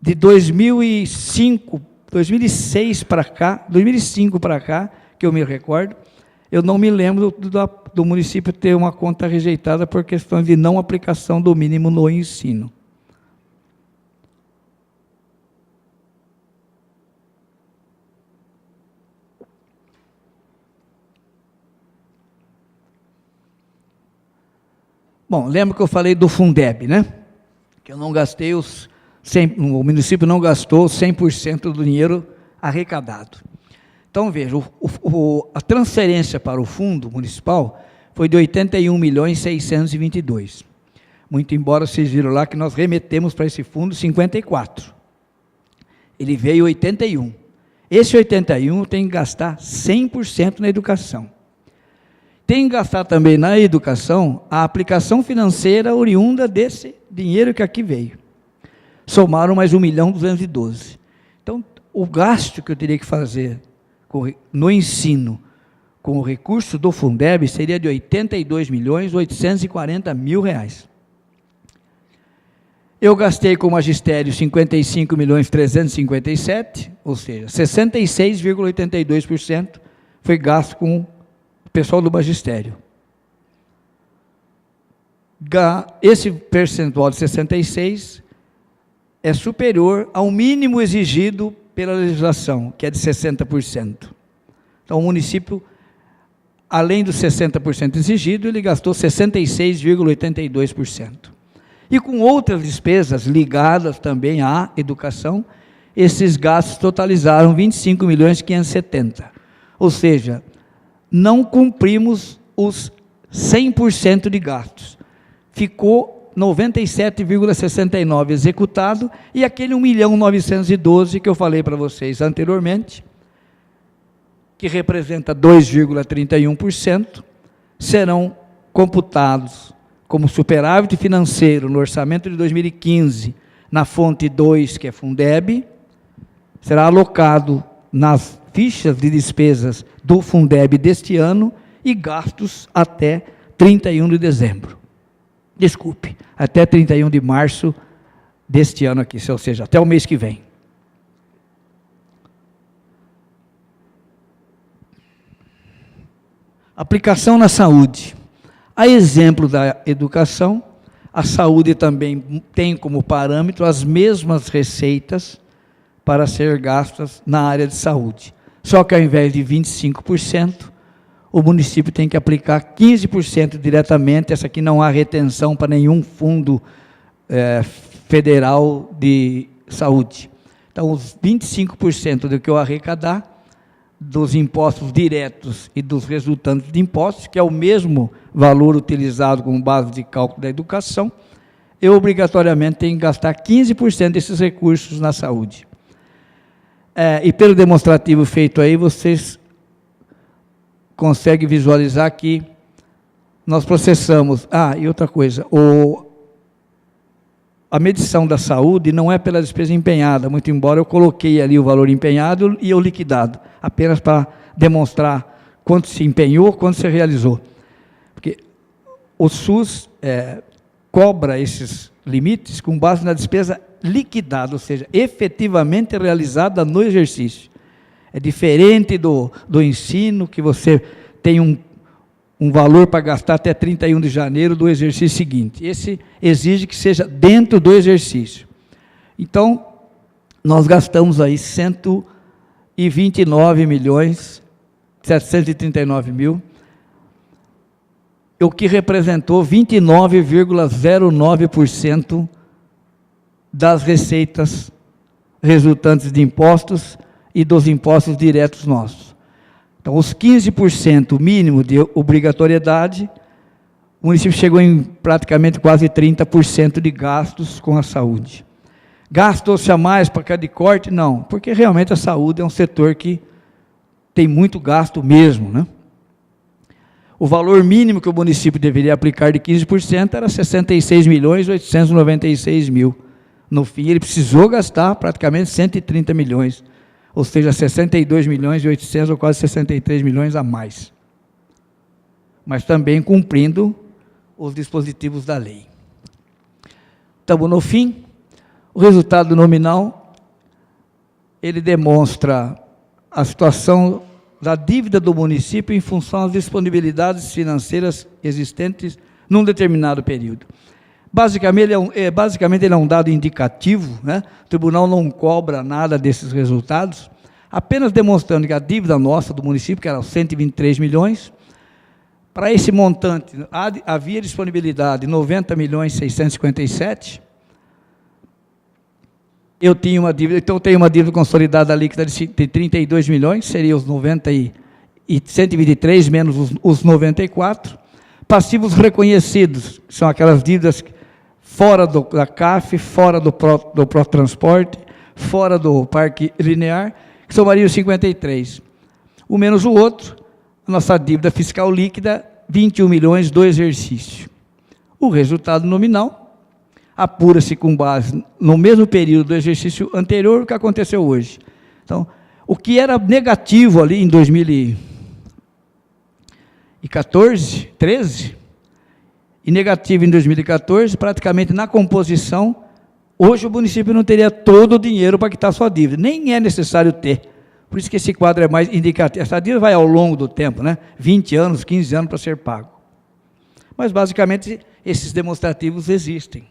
de 2005 para cá, que eu me recordo, eu não me lembro do município ter uma conta rejeitada por questões de não aplicação do mínimo no ensino. Bom, lembra que eu falei do Fundeb, né? Que eu não gastei o município não gastou 100% do dinheiro arrecadado. Então, veja, a transferência para o fundo municipal foi de 81.622. Muito embora vocês viram lá que nós remetemos para esse fundo 54. Ele veio 81. Esse 81 tem que gastar 100% na educação. Tem que gastar também na educação a aplicação financeira oriunda desse dinheiro que aqui veio. Somaram mais 1.212.000. Então, o gasto que eu teria que fazer no ensino com o recurso do Fundeb seria de R$ 82.840.000. Eu gastei com o magistério 55.357.000, ou seja, 66,82% foi gasto com o pessoal do magistério. Esse percentual de 66% é superior ao mínimo exigido pela legislação, que é de 60%. Então, o município, além dos 60% exigido, ele gastou 66,82%. E com outras despesas ligadas também à educação, esses gastos totalizaram 25.570.000. Ou seja, não cumprimos os 100% de gastos. Ficou 97,69 executado, e aquele 1.912.000 que eu falei para vocês anteriormente, que representa 2,31%, serão computados como superávit financeiro no orçamento de 2015, na fonte 2, que é Fundeb, será alocado nas fichas de despesas do Fundeb deste ano e gastos até 31 de dezembro. Desculpe, até 31 de março deste ano aqui, ou seja, até o mês que vem. Aplicação na saúde. A exemplo da educação, a saúde também tem como parâmetro as mesmas receitas para ser gastas na área de saúde. Só que ao invés de 25%, o município tem que aplicar 15% diretamente. Essa aqui não há retenção para nenhum fundo federal de saúde. Então, os 25% do que eu arrecadar, dos impostos diretos e dos resultantes de impostos, que é o mesmo valor utilizado como base de cálculo da educação, eu obrigatoriamente tenho que gastar 15% desses recursos na saúde. E pelo demonstrativo feito aí, vocês conseguem visualizar que nós processamos. E outra coisa, a medição da saúde não é pela despesa empenhada, muito embora eu coloquei ali o valor empenhado e o liquidado, apenas para demonstrar quanto se empenhou, quanto se realizou. Porque o SUS cobra esses limites com base na despesa liquidada, ou seja, efetivamente realizada no exercício. É diferente do ensino, que você tem um valor para gastar até 31 de janeiro do exercício seguinte. Esse exige que seja dentro do exercício. Então, nós gastamos aí 129.739.000, o que representou 29,09% das receitas resultantes de impostos e dos impostos diretos nossos. Então, os 15% mínimo de obrigatoriedade, o município chegou em praticamente quase 30% de gastos com a saúde. Gastou-se a mais para cada corte? Não, porque realmente a saúde é um setor que tem muito gasto mesmo, né? O valor mínimo que o município deveria aplicar de 15% era 66.896.000. No fim, ele precisou gastar praticamente 130 milhões, ou seja, 62.800.000 ou quase 63 milhões a mais. Mas também cumprindo os dispositivos da lei. Estamos no fim. O resultado nominal, ele demonstra a situação da dívida do município em função das disponibilidades financeiras existentes num determinado período. Basicamente, ele é um dado indicativo, né? O tribunal não cobra nada desses resultados, apenas demonstrando que a dívida nossa do município, que era 123 milhões, para esse montante havia disponibilidade de 90.657.000. Eu tinha uma dívida, então eu tenho uma dívida consolidada líquida de 32 milhões, seria os 90 e 123 menos os 94. Passivos reconhecidos, são aquelas dívidas fora da CAF, fora do Protransporte, fora do Parque Linear, que somariam 53. O menos o outro, a nossa dívida fiscal líquida, 21 milhões do exercício. O resultado nominal apura-se com base no mesmo período do exercício anterior o que aconteceu hoje. Então, o que era negativo ali em 2014, 13, e negativo em 2014, praticamente na composição, hoje o município não teria todo o dinheiro para quitar sua dívida, nem é necessário ter. Por isso que esse quadro é mais indicativo. Essa dívida vai ao longo do tempo, né? 20 anos, 15 anos para ser pago. Mas, basicamente, esses demonstrativos existem.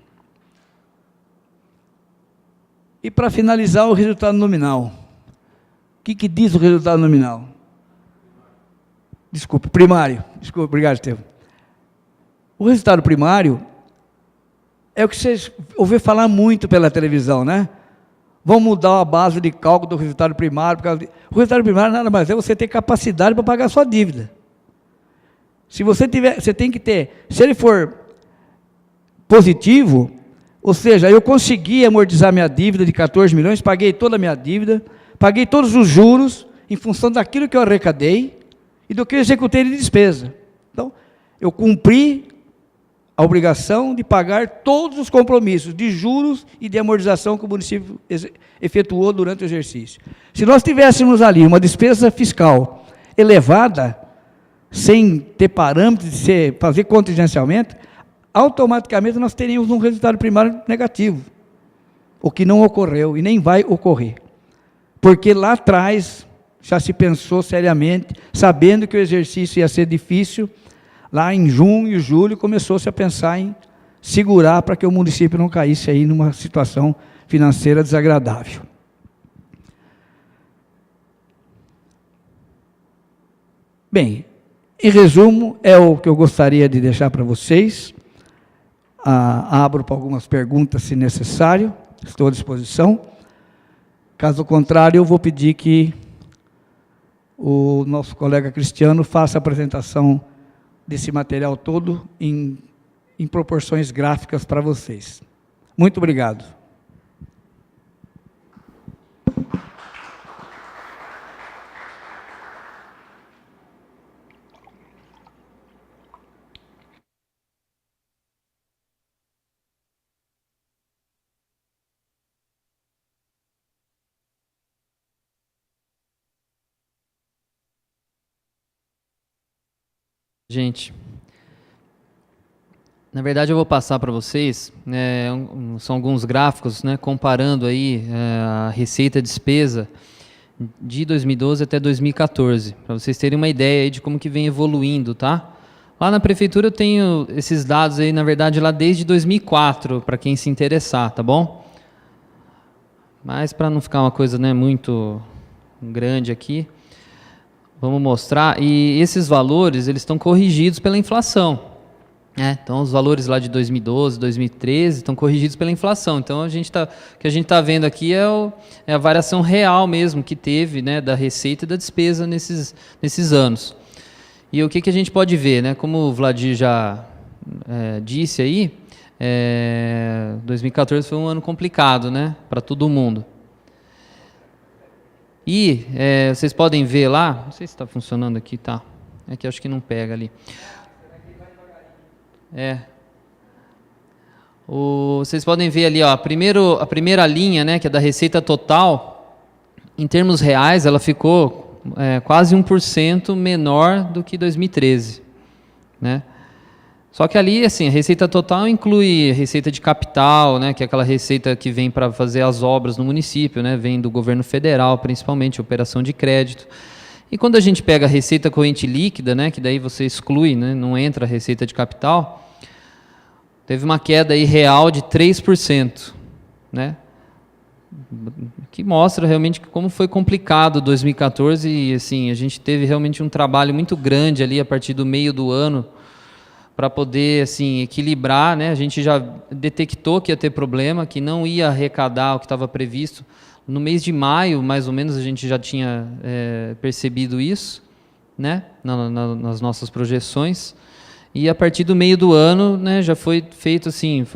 E, para finalizar, o resultado nominal. O que diz o resultado nominal? Desculpe, primário. Desculpe, obrigado, Estevam. O resultado primário é o que vocês ouviram falar muito pela televisão, né? Vão mudar a base de cálculo do resultado primário. O resultado primário nada mais é você ter capacidade para pagar a sua dívida. Se você tiver, você tem que ter, se ele for positivo, ou seja, eu consegui amortizar minha dívida de 14 milhões, paguei toda a minha dívida, paguei todos os juros em função daquilo que eu arrecadei e do que eu executei de despesa. Então, eu cumpri a obrigação de pagar todos os compromissos de juros e de amortização que o município efetuou durante o exercício. Se nós tivéssemos ali uma despesa fiscal elevada, sem ter parâmetros de fazer contingenciamento, automaticamente nós teríamos um resultado primário negativo, o que não ocorreu e nem vai ocorrer, porque lá atrás já se pensou seriamente, sabendo que o exercício ia ser difícil. Lá em junho e julho começou-se a pensar em segurar para que o município não caísse aí numa situação financeira desagradável. Bem, em resumo, é o que eu gostaria de deixar para vocês. Abro para algumas perguntas, se necessário, estou à disposição. Caso contrário, eu vou pedir que o nosso colega Cristiano faça a apresentação desse material todo em proporções gráficas para vocês. Muito obrigado. Gente, na verdade eu vou passar para vocês, são alguns gráficos, né, comparando aí a receita e despesa de 2012 até 2014, para vocês terem uma ideia aí de como que vem evoluindo, tá? Lá na prefeitura eu tenho esses dados aí, na verdade, lá desde 2004, para quem se interessar, tá bom? Mas para não ficar uma coisa, né, muito grande aqui, vamos mostrar, e esses valores, eles estão corrigidos pela inflação, Então, os valores lá de 2012, 2013 estão corrigidos pela inflação. Então, o que a gente está vendo aqui é a variação real mesmo que teve, né, da receita e da despesa nesses anos. E o que a gente pode ver, né? Como o Vladir já disse aí, 2014 foi um ano complicado, né, para todo mundo. E vocês podem ver lá, não sei se está funcionando aqui, tá? É que acho que não pega ali. Vocês podem ver ali, ó, a primeira linha, né, que é da receita total, em termos reais, ela ficou quase 1% menor do que 2013, né? Só que ali, assim, a receita total inclui receita de capital, né, que é aquela receita que vem para fazer as obras no município, né, vem do governo federal, principalmente, operação de crédito. E quando a gente pega a receita corrente líquida, né, que daí você exclui, né, não entra a receita de capital, teve uma queda aí real de 3%, né, que mostra realmente como foi complicado 2014 e assim, a gente teve realmente um trabalho muito grande ali a partir do meio do ano para poder assim, equilibrar, né, a gente já detectou que ia ter problema, que não ia arrecadar o que estava previsto. No mês de maio, mais ou menos, a gente já tinha percebido isso, né, nas nossas projeções. E a partir do meio do ano, né, já foi feito assim,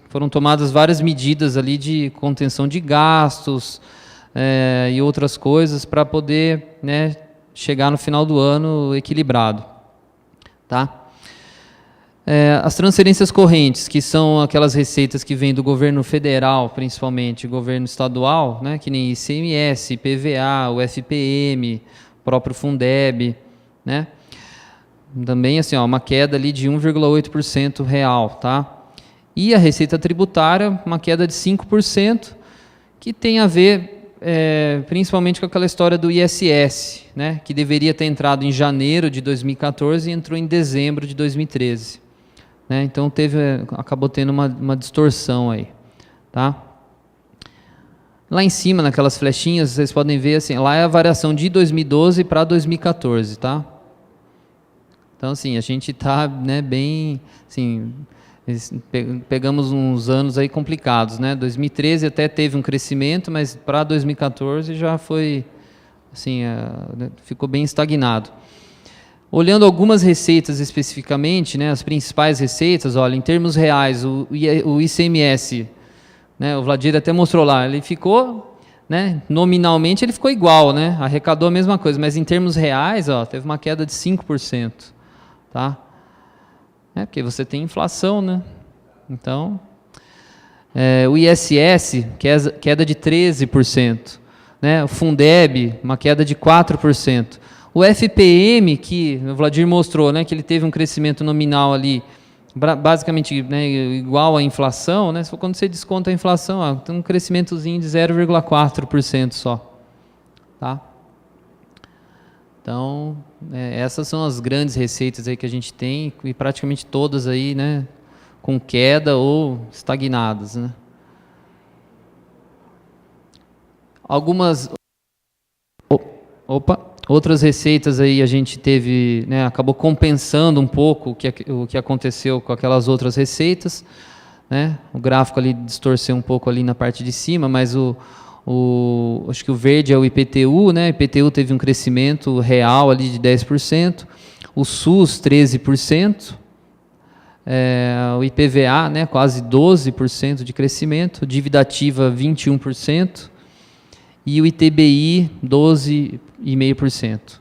foram tomadas várias medidas ali de contenção de gastos e outras coisas para poder, né, chegar no final do ano equilibrado, tá? As transferências correntes, que são aquelas receitas que vêm do governo federal, principalmente, governo estadual, né, que nem ICMS, IPVA, o FPM, próprio Fundeb, né? Também assim, ó, uma queda ali de 1,8% real, tá? E a receita tributária, uma queda de 5%, que tem a ver principalmente com aquela história do ISS, né, que deveria ter entrado em janeiro de 2014 e entrou em dezembro de 2013. Né? Então acabou tendo uma distorção aí, tá? Lá em cima, naquelas flechinhas, vocês podem ver assim, lá é a variação de 2012 para 2014, tá? Então, assim, a gente está, né, bem, assim, pegamos uns anos aí complicados, né? 2013 até teve um crescimento, mas para 2014 já foi, assim, ficou bem estagnado. Olhando algumas receitas especificamente, né, as principais receitas, olha, em termos reais, o ICMS, né, o Vladir até mostrou lá, ele ficou, né, nominalmente ele ficou igual, né, arrecadou a mesma coisa, mas em termos reais, ó, teve uma queda de 5%, tá? Porque você tem inflação, né? Então, o ISS, queda de 13%, né, o Fundeb, uma queda de 4%. O FPM, que o Vladir mostrou, né, que ele teve um crescimento nominal ali, basicamente, né, igual à inflação, né, quando você desconta a inflação, ó, tem um crescimentozinho de 0,4% só. Tá? Então, essas são as grandes receitas aí que a gente tem, e praticamente todas aí, né, com queda ou estagnadas. Né? Algumas... Outras receitas aí a gente teve, né, acabou compensando um pouco o que aconteceu com aquelas outras receitas, né? O gráfico ali distorceu um pouco ali na parte de cima, mas acho que o verde é o IPTU, né? O IPTU teve um crescimento real ali de 10%, o SUS 13%, o IPVA, né, quase 12% de crescimento, dívida ativa 21%, e o ITBI 12,5%.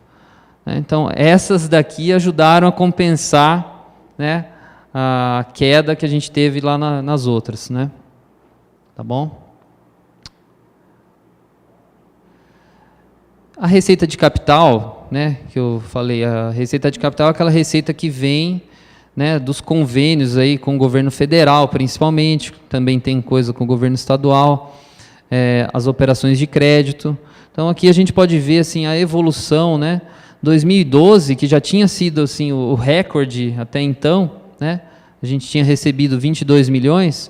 Então, essas daqui ajudaram a compensar, né, a queda que a gente teve lá nas outras. Né? Tá bom? A receita de capital, né, que eu falei, a receita de capital é aquela receita que vem, né, dos convênios aí com o governo federal, principalmente, também tem coisa com o governo estadual, as operações de crédito. Então aqui a gente pode ver assim a evolução, né? 2012, que já tinha sido assim o recorde até então, né? A gente tinha recebido 22 milhões.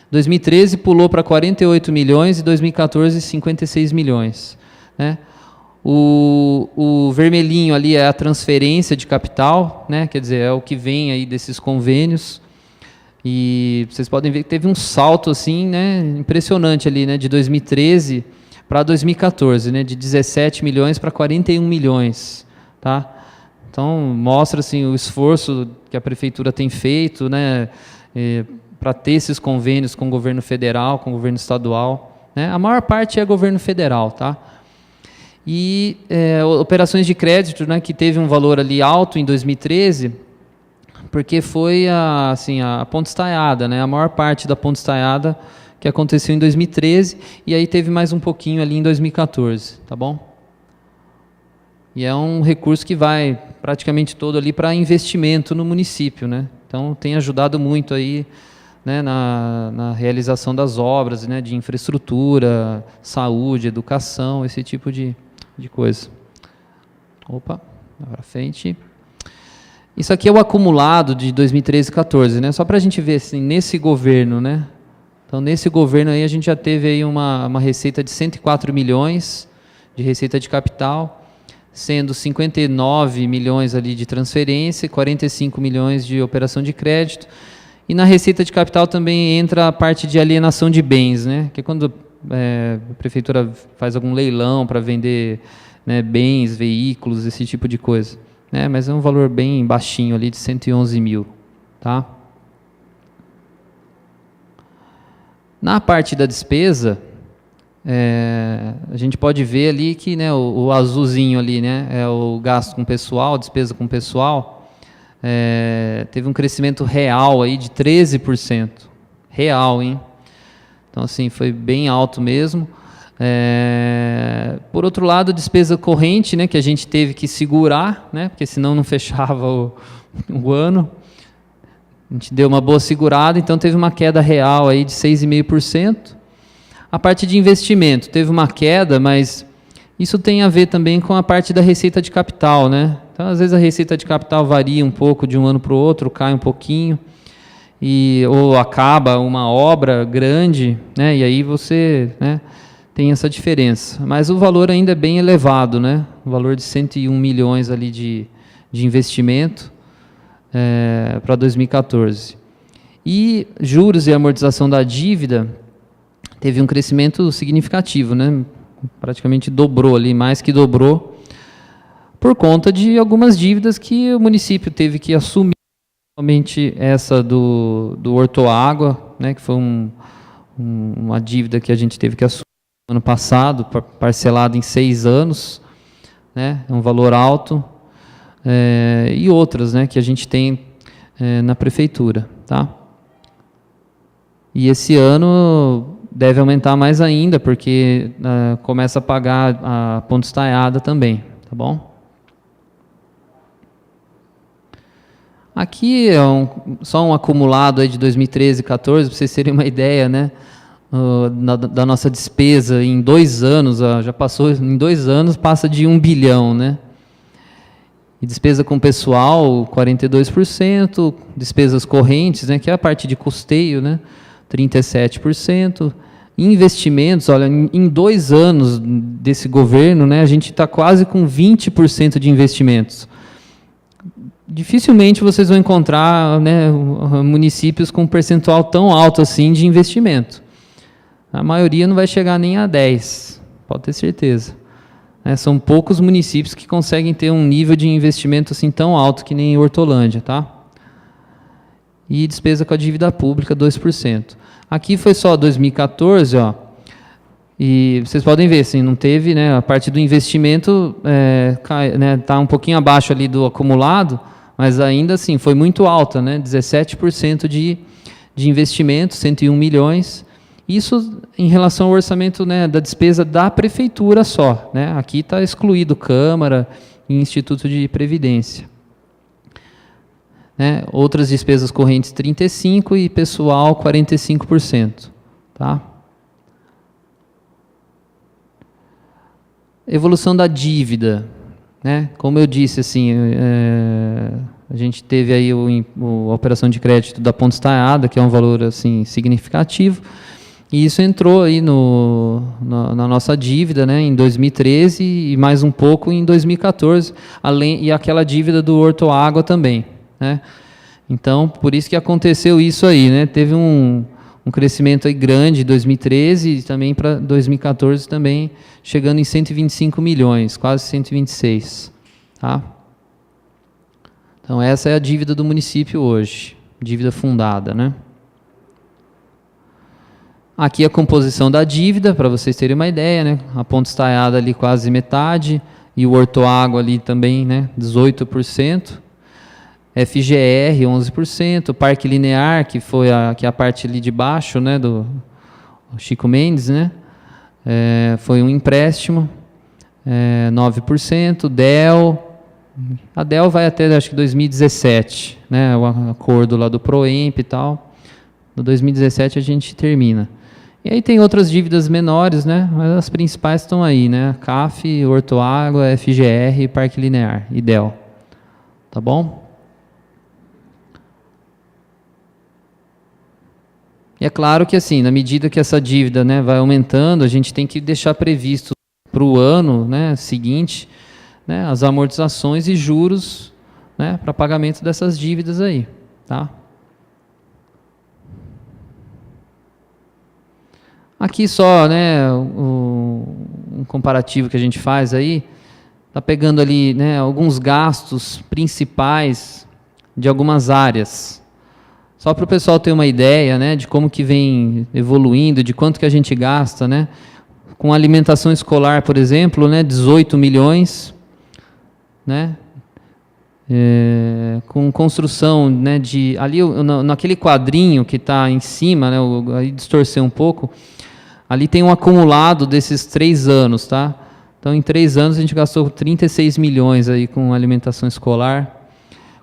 2013 pulou para 48 milhões e 2014 56 milhões, né? O vermelhinho ali é a transferência de capital, né? Quer dizer, é o que vem aí desses convênios. E vocês podem ver que teve um salto assim, né, impressionante ali, né, de 2013 para 2014, né, de 17 milhões para 41 milhões, tá? Então mostra assim o esforço que a prefeitura tem feito, né, para ter esses convênios com o governo federal, com o governo estadual, né? A maior parte é governo federal, tá? E operações de crédito, né, que teve um valor ali alto em 2013, porque foi a ponte estaiada, né, a maior parte da ponte estaiada que aconteceu em 2013, e aí teve mais um pouquinho ali em 2014, tá bom? E é um recurso que vai praticamente todo ali para investimento no município, né? Então tem ajudado muito aí, né, na realização das obras, né, de infraestrutura, saúde, educação, esse tipo de coisa. Opa, para frente. Isso aqui é o acumulado de 2013 e 2014, né? Só para a gente ver assim, nesse governo, né? Então, nesse governo aí a gente já teve aí uma receita de 104 milhões de receita de capital, sendo 59 milhões ali de transferência, 45 milhões de operação de crédito. E na receita de capital também entra a parte de alienação de bens, né? Que é quando a prefeitura faz algum leilão para vender, né, bens, veículos, esse tipo de coisa. Né, mas é um valor bem baixinho ali, de 111 mil. Tá? Na parte da despesa, a gente pode ver ali que, né, o azulzinho ali, né, é o gasto com pessoal, despesa com pessoal, teve um crescimento real aí de 13%. Real, hein? Então, assim, foi bem alto mesmo. Por outro lado, a despesa corrente, né, que a gente teve que segurar, né, porque senão não fechava o ano. A gente deu uma boa segurada, então teve uma queda real aí de 6,5%. A parte de investimento teve uma queda, mas isso tem a ver também com a parte da receita de capital, né? Então, às vezes a receita de capital varia um pouco de um ano para o outro, cai um pouquinho, ou acaba uma obra grande, né, e aí você, né, tem essa diferença, mas o valor ainda é bem elevado, né? O valor de 101 milhões ali de investimento para 2014. E juros e amortização da dívida teve um crescimento significativo, né? Praticamente dobrou ali, mais que dobrou, por conta de algumas dívidas que o município teve que assumir, principalmente essa do Hortoágua, né? Que foi uma dívida que a gente teve que assumir ano passado, parcelado em 6 anos, né, é um valor alto, e outras, né, que a gente tem na prefeitura, tá? E esse ano deve aumentar mais ainda, porque começa a pagar a ponte estaiada também, tá bom? Aqui é só um acumulado aí de 2013 e 2014, para vocês terem uma ideia, né? Da nossa despesa em 2 anos, já passou, em 2 anos passa de 1 bilhão, né? E despesa com pessoal, 42%, despesas correntes, né, que é a parte de custeio, né, 37%, investimentos, olha, em 2 anos desse governo, né, a gente está quase com 20% de investimentos. Dificilmente vocês vão encontrar, né, municípios com um percentual tão alto assim de investimento. A maioria não vai chegar nem a 10%, pode ter certeza. São poucos municípios que conseguem ter um nível de investimento assim tão alto que nem Hortolândia, tá? E despesa com a dívida pública, 2%. Aqui foi só 2014, ó, e vocês podem ver, assim, não teve, né, a parte do investimento tá um pouquinho abaixo ali do acumulado, mas ainda assim foi muito alta, né, 17% de investimento, 101 milhões. Isso em relação ao orçamento, né, da despesa da prefeitura só, né? Aqui está excluído Câmara e Instituto de Previdência. Né? Outras despesas correntes 35% e pessoal 45%. Tá? Evolução da dívida. Né? Como eu disse, assim, a gente teve aí a operação de crédito da ponte estaiada, que é um valor assim, significativo. E isso entrou aí na nossa dívida, né, em 2013 e mais um pouco em 2014, e aquela dívida do Horto Água também, né? Então, por isso que aconteceu isso aí, né? Teve um crescimento aí grande em 2013 e também para 2014 também, chegando em 125 milhões, quase 126, tá? Então, essa é a dívida do município hoje, dívida fundada, né? Aqui a composição da dívida, para vocês terem uma ideia, né? A Ponte Estaiada ali quase metade, e o Horto Água ali também, né? 18%. FGR, 11%. Parque Linear, que foi a parte ali de baixo, né? Do Chico Mendes, né? Foi um empréstimo, 9%. A DEL vai até, acho que 2017, né? O acordo lá do Proemp e tal. No 2017 a gente termina. E aí tem outras dívidas menores, né? Mas as principais estão aí, né? CAF, Horto Água, FGR, Parque Linear e DEL. Tá bom? E é claro que assim, na medida que essa dívida, né, vai aumentando, a gente tem que deixar previsto para o ano, né, seguinte, né, as amortizações e juros, né, para pagamento dessas dívidas aí, tá? Aqui só, né, um comparativo que a gente faz aí, está pegando ali, né, alguns gastos principais de algumas áreas. Só para o pessoal ter uma ideia, né, de como que vem evoluindo, de quanto que a gente gasta, né? Com alimentação escolar, por exemplo, né, 18 milhões, né? Com construção, né, ali naquele quadrinho que está em cima, né, aí distorceu um pouco. Ali tem um acumulado desses 3 anos, tá? Então, em 3 anos, a gente gastou 36 milhões aí com alimentação escolar,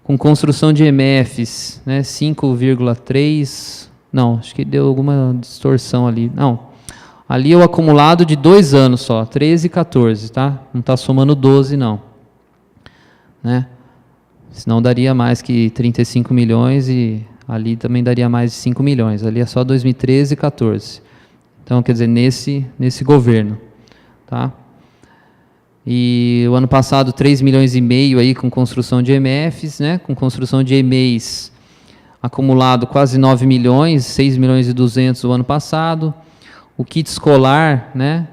com construção de EMFs, né? 5,3... Não, acho que deu alguma distorção ali. Não, ali é o acumulado de 2 anos só, 13 e 14, tá? Não está somando 12, não. Né? Senão daria mais que 35 milhões e ali também daria mais de 5 milhões. Ali é só 2013 e 14. Então, quer dizer, nesse governo, tá? E o ano passado, 3 milhões e meio aí com construção de EMFs, né? Com construção de EMEIs, acumulado quase 9 milhões, 6 milhões e 200 o ano passado. O kit escolar, né?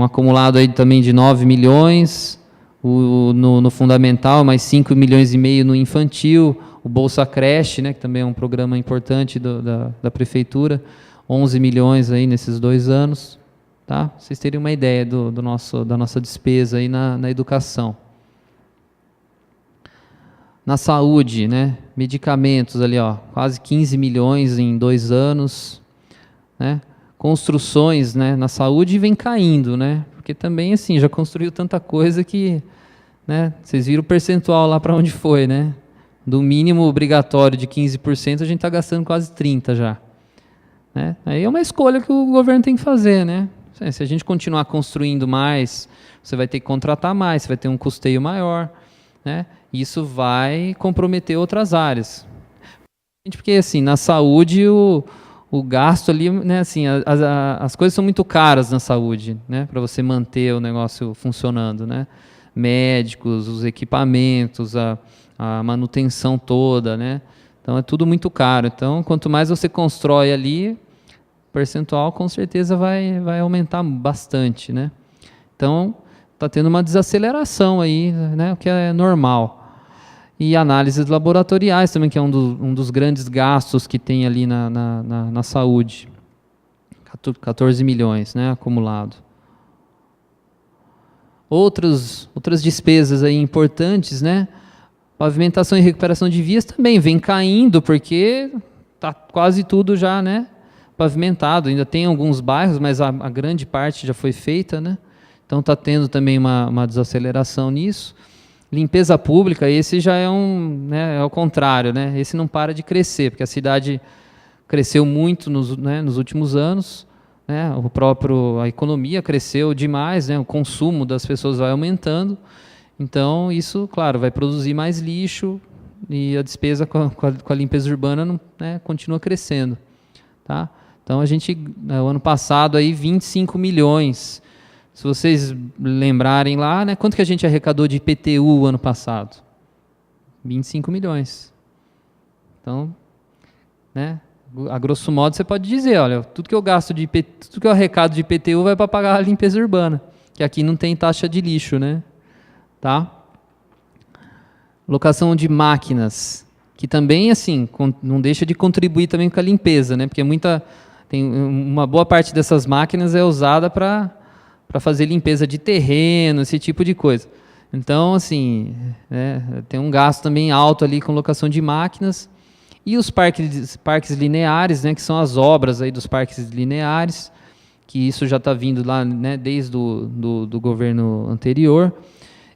Acumulado aí também de 9 milhões, no fundamental, mais 5 milhões e meio no infantil, o Bolsa Creche, né? Que também é um programa importante da prefeitura, 11 milhões aí nesses 2 anos, tá? Vocês terem uma ideia da nossa despesa aí na educação. Na saúde, né? Medicamentos ali, ó, quase 15 milhões em 2 anos, né? Construções, né, na saúde vem caindo, né? Porque também, assim, já construiu tanta coisa que, né? Vocês viram o percentual lá para onde foi, né? Do mínimo obrigatório de 15%, a gente está gastando quase 30% já. Né? Aí é uma escolha que o governo tem que fazer, né? Se a gente continuar construindo mais, você vai ter que contratar mais, você vai ter um custeio maior, né? Isso vai comprometer outras áreas. Porque, assim, na saúde, o gasto ali, né, assim, as coisas são muito caras na saúde, né? Para você manter o negócio funcionando, né? Médicos, os equipamentos, a manutenção toda, né? Então, é tudo muito caro. Então, quanto mais você constrói ali, o percentual com certeza vai aumentar bastante, né? Então, está tendo uma desaceleração aí, né? O que é normal. E análises laboratoriais também, que é um dos grandes gastos que tem ali na saúde. 14 milhões, né? Acumulado. Outras despesas aí importantes, né? Pavimentação e recuperação de vias também vem caindo, porque está quase tudo já, né, pavimentado. Ainda tem alguns bairros, mas a grande parte já foi feita, né? Então está tendo também uma desaceleração nisso. Limpeza pública, esse já é né, é o contrário, né? Esse não para de crescer, porque a cidade cresceu muito nos últimos anos, né? A economia cresceu demais, né? O consumo das pessoas vai aumentando. Então, isso, claro, vai produzir mais lixo e a despesa com a limpeza urbana não, né, continua crescendo. Tá? Então, a gente, no ano passado, aí, 25 milhões. Se vocês lembrarem lá, né, quanto que a gente arrecadou de IPTU ano passado? 25 milhões. Então, né, a grosso modo, você pode dizer, olha, tudo que eu gasto de IPTU, tudo que eu arrecado de IPTU vai para pagar a limpeza urbana, que aqui não tem taxa de lixo, né? Tá? Locação de máquinas, que também, assim, não deixa de contribuir também com a limpeza, né? Porque tem uma boa parte dessas máquinas é usada para fazer limpeza de terreno, esse tipo de coisa. Então, assim, tem um gasto também alto ali com locação de máquinas. E os parques lineares, né, que são as obras aí dos parques lineares, que isso já está vindo lá, né, desde do governo anterior.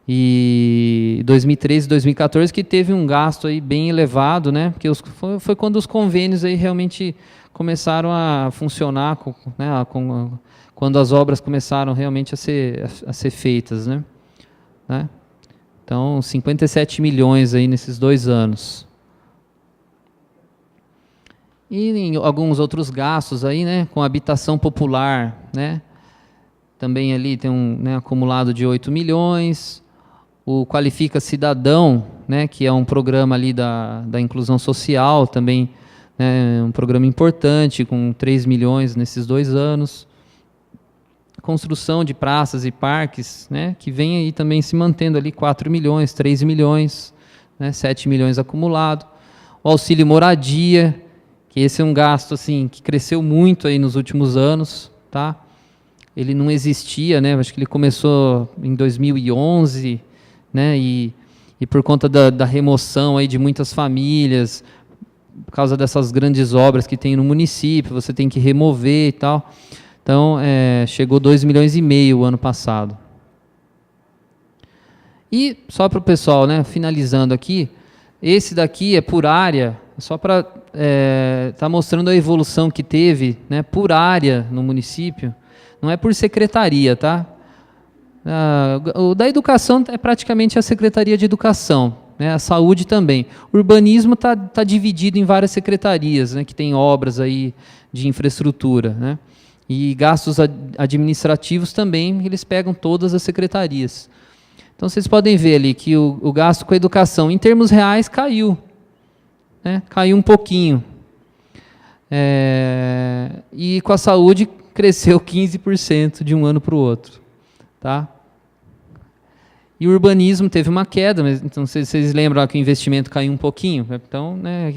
E 2013, 2014, que teve um gasto aí bem elevado, né, porque foi quando os convênios aí realmente começaram a funcionar, né, quando as obras começaram realmente a ser feitas, né? Então, 57 milhões aí nesses 2 anos. E em alguns outros gastos aí, né, com habitação popular, né? Também ali tem um acumulado de 8 milhões. O Qualifica Cidadão, né, que é um programa ali da inclusão social, também, né, um programa importante, com 3 milhões nesses 2 anos. Construção de praças e parques, né, que vem aí também se mantendo ali 4 milhões, 3 milhões, né, 7 milhões acumulado. O auxílio moradia, que esse é um gasto assim, que cresceu muito aí nos últimos anos. Tá? Ele não existia, né, acho que ele começou em 2011, né, e por conta da remoção aí de muitas famílias, por causa dessas grandes obras que tem no município, você tem que remover e tal. Então, chegou 2,5 milhões o ano passado. E, só para o pessoal, né, finalizando aqui, esse daqui é por área, só para tá mostrando a evolução que teve, né, por área no município, não é por secretaria, tá? O da educação é praticamente a Secretaria de Educação, né, a saúde também. O urbanismo tá dividido em várias secretarias, né, que tem obras aí de infraestrutura, né? E gastos administrativos também, eles pegam todas as secretarias. Então, vocês podem ver ali que o gasto com a educação, em termos reais, caiu. Né? Caiu um pouquinho. E com a saúde, cresceu 15% de um ano para o outro. Tá? E o urbanismo teve uma queda, mas então vocês lembram que o investimento caiu um pouquinho? Então, né,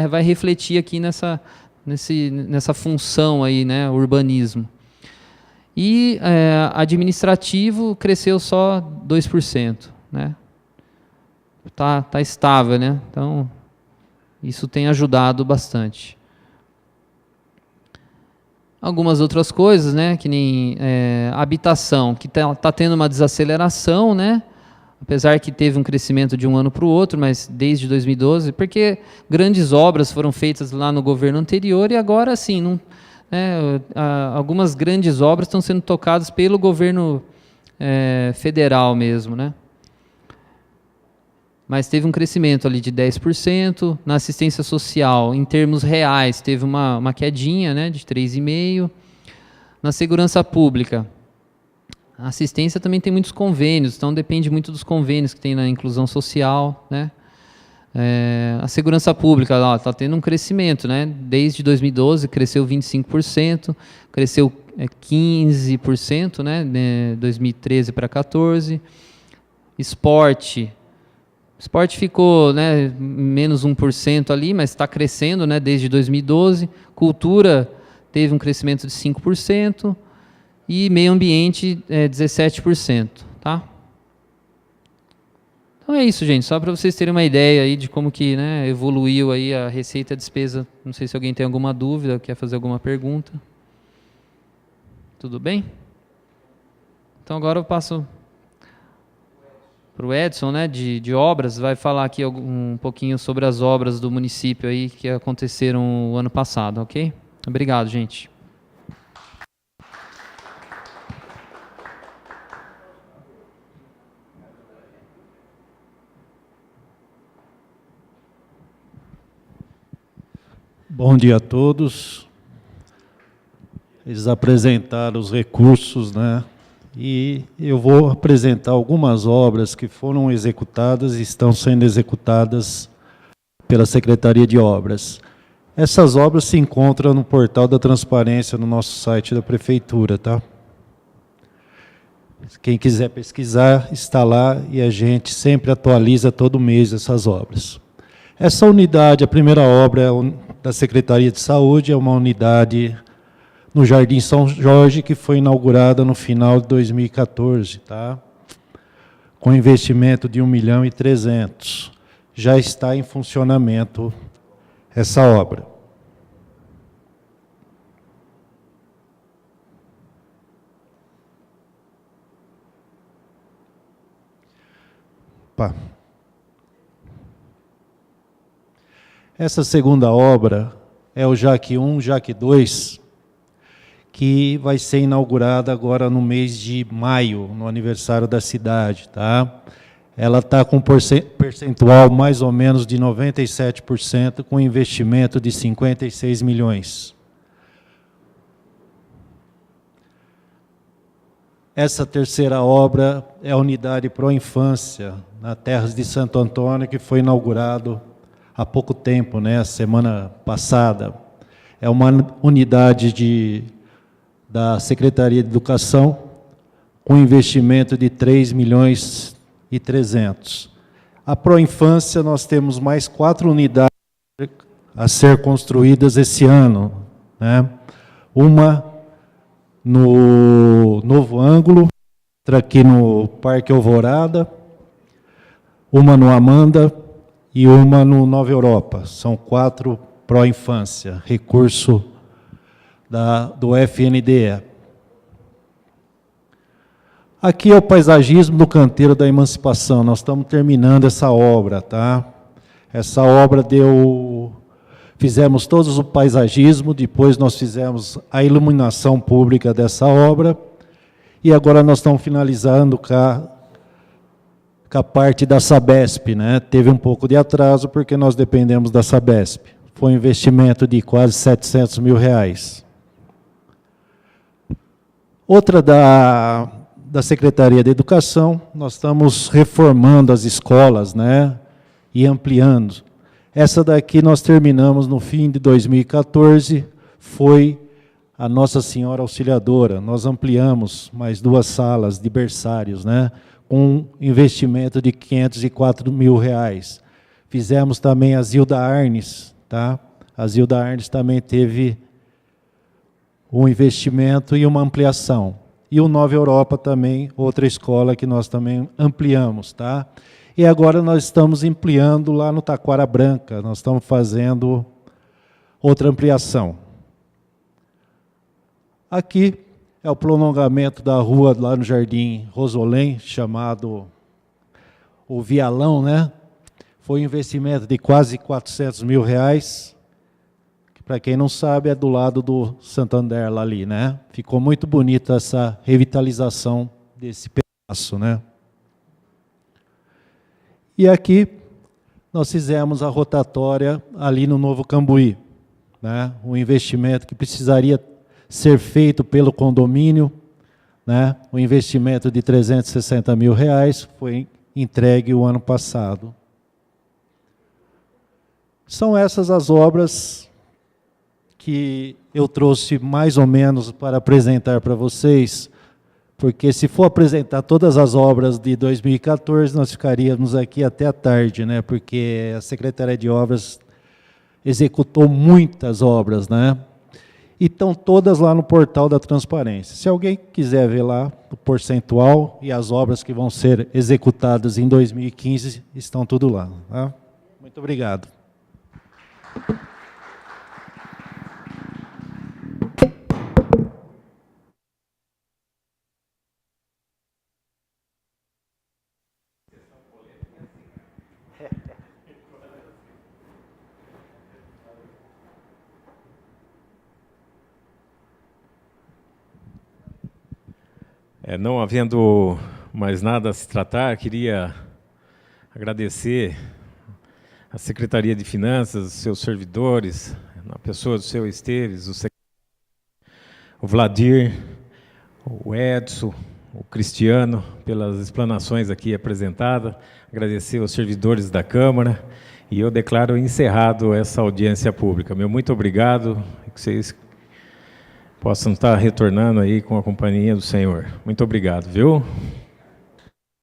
vai refletir aqui nessa função aí, né, urbanismo. E administrativo cresceu só 2%, né? Tá estável, né? Então, isso tem ajudado bastante. Algumas outras coisas, né, que nem habitação, que tá tendo uma desaceleração, né? Apesar que teve um crescimento de um ano para o outro, mas desde 2012, porque grandes obras foram feitas lá no governo anterior e agora, sim, algumas grandes obras estão sendo tocadas pelo governo federal mesmo, né? Mas teve um crescimento ali de 10%. Na assistência social, em termos reais, teve uma quedinha, né, de 3,5%. Na segurança pública, a assistência também tem muitos convênios, então depende muito dos convênios que tem na inclusão social, né? A segurança pública está tendo um crescimento, né? Desde 2012 cresceu 25%, cresceu 15%, né? De 2013 para 2014. Esporte ficou, né, menos 1% ali, mas está crescendo, né, desde 2012. Cultura teve um crescimento de 5%. E meio ambiente 17%, tá? Então é isso, gente, só para vocês terem uma ideia aí de como que, né, evoluiu aí a receita e a despesa. Não sei se alguém tem alguma dúvida, quer fazer alguma pergunta. Tudo bem? Então agora eu passo para o Edson, né, de obras, vai falar aqui um pouquinho sobre as obras do município aí que aconteceram o ano passado, ok? Obrigado, gente. Bom dia a todos. Eles apresentaram os recursos, né? E eu vou apresentar algumas obras que foram executadas e estão sendo executadas pela Secretaria de Obras. Essas obras se encontram no portal da transparência no nosso site da Prefeitura, tá? Quem quiser pesquisar, está lá e a gente sempre atualiza todo mês essas obras. Essa unidade, a primeira obra da Secretaria de Saúde, é uma unidade no Jardim São Jorge, que foi inaugurada no final de 2014, tá? Com investimento de 1.300.000. Já está em funcionamento essa obra. Opa. Essa segunda obra é o JAC 1, JAC 2, que vai ser inaugurada agora no mês de maio, no aniversário da cidade, tá? Ela está com percentual mais ou menos de 97%, com investimento de 56 milhões. Essa terceira obra é a unidade Proinfância, na Terras de Santo Antônio, que foi inaugurado há pouco tempo, né, semana passada. É uma unidade da Secretaria de Educação, com investimento de 3.300.000. A Proinfância, nós temos mais 4 unidades a ser construídas esse ano, né? Uma no Novo Ângulo, outra aqui no Parque Alvorada, uma no Amanda e uma no Nova Europa. São 4 Proinfância, recurso do FNDE. Aqui é o paisagismo do Canteiro da Emancipação. Nós estamos terminando essa obra, tá? Essa obra fizemos todos o paisagismo, depois nós fizemos a iluminação pública dessa obra, e agora nós estamos finalizando com a parte da Sabesp, né? Teve um pouco de atraso, porque nós dependemos da Sabesp. Foi um investimento de quase 700 mil reais. Outra da Secretaria de Educação, nós estamos reformando as escolas, né? E ampliando. Essa daqui nós terminamos no fim de 2014, foi a Nossa Senhora Auxiliadora. Nós ampliamos mais 2 salas de berçários, né? Com um investimento de 504 mil reais. Fizemos também a Zilda Arnes, tá? A Zilda Arnes também teve um investimento e uma ampliação. E o Nova Europa também, outra escola que nós também ampliamos, tá? E agora nós estamos ampliando lá no Taquara Branca, nós estamos fazendo outra ampliação. Aqui é o prolongamento da rua lá no Jardim Rosolém, chamado o Vialão, né? Foi um investimento de quase 400 mil reais. Para quem não sabe, é do lado do Santander lá ali, né? Ficou muito bonita essa revitalização desse pedaço, né? E aqui nós fizemos a rotatória ali no Novo Cambuí, né? Um investimento que precisaria ser feito pelo condomínio, né? Um investimento de 360 mil reais, foi entregue o ano passado. São essas as obras que eu trouxe mais ou menos para apresentar para vocês, porque se for apresentar todas as obras de 2014, nós ficaríamos aqui até a tarde, né? Porque a Secretaria de Obras executou muitas obras, né? E estão todas lá no portal da transparência. Se alguém quiser ver lá o percentual e as obras que vão ser executadas em 2015, estão tudo lá, tá? Muito obrigado. Não havendo mais nada a se tratar, queria agradecer à Secretaria de Finanças, os seus servidores, na pessoa do seu Esteves, o Vladir, o Edson, o Cristiano, pelas explanações aqui apresentadas, agradecer aos servidores da Câmara, e eu declaro encerrado essa audiência pública. Meu muito obrigado, que vocês possam estar retornando aí com a companhia do Senhor. Muito obrigado, viu?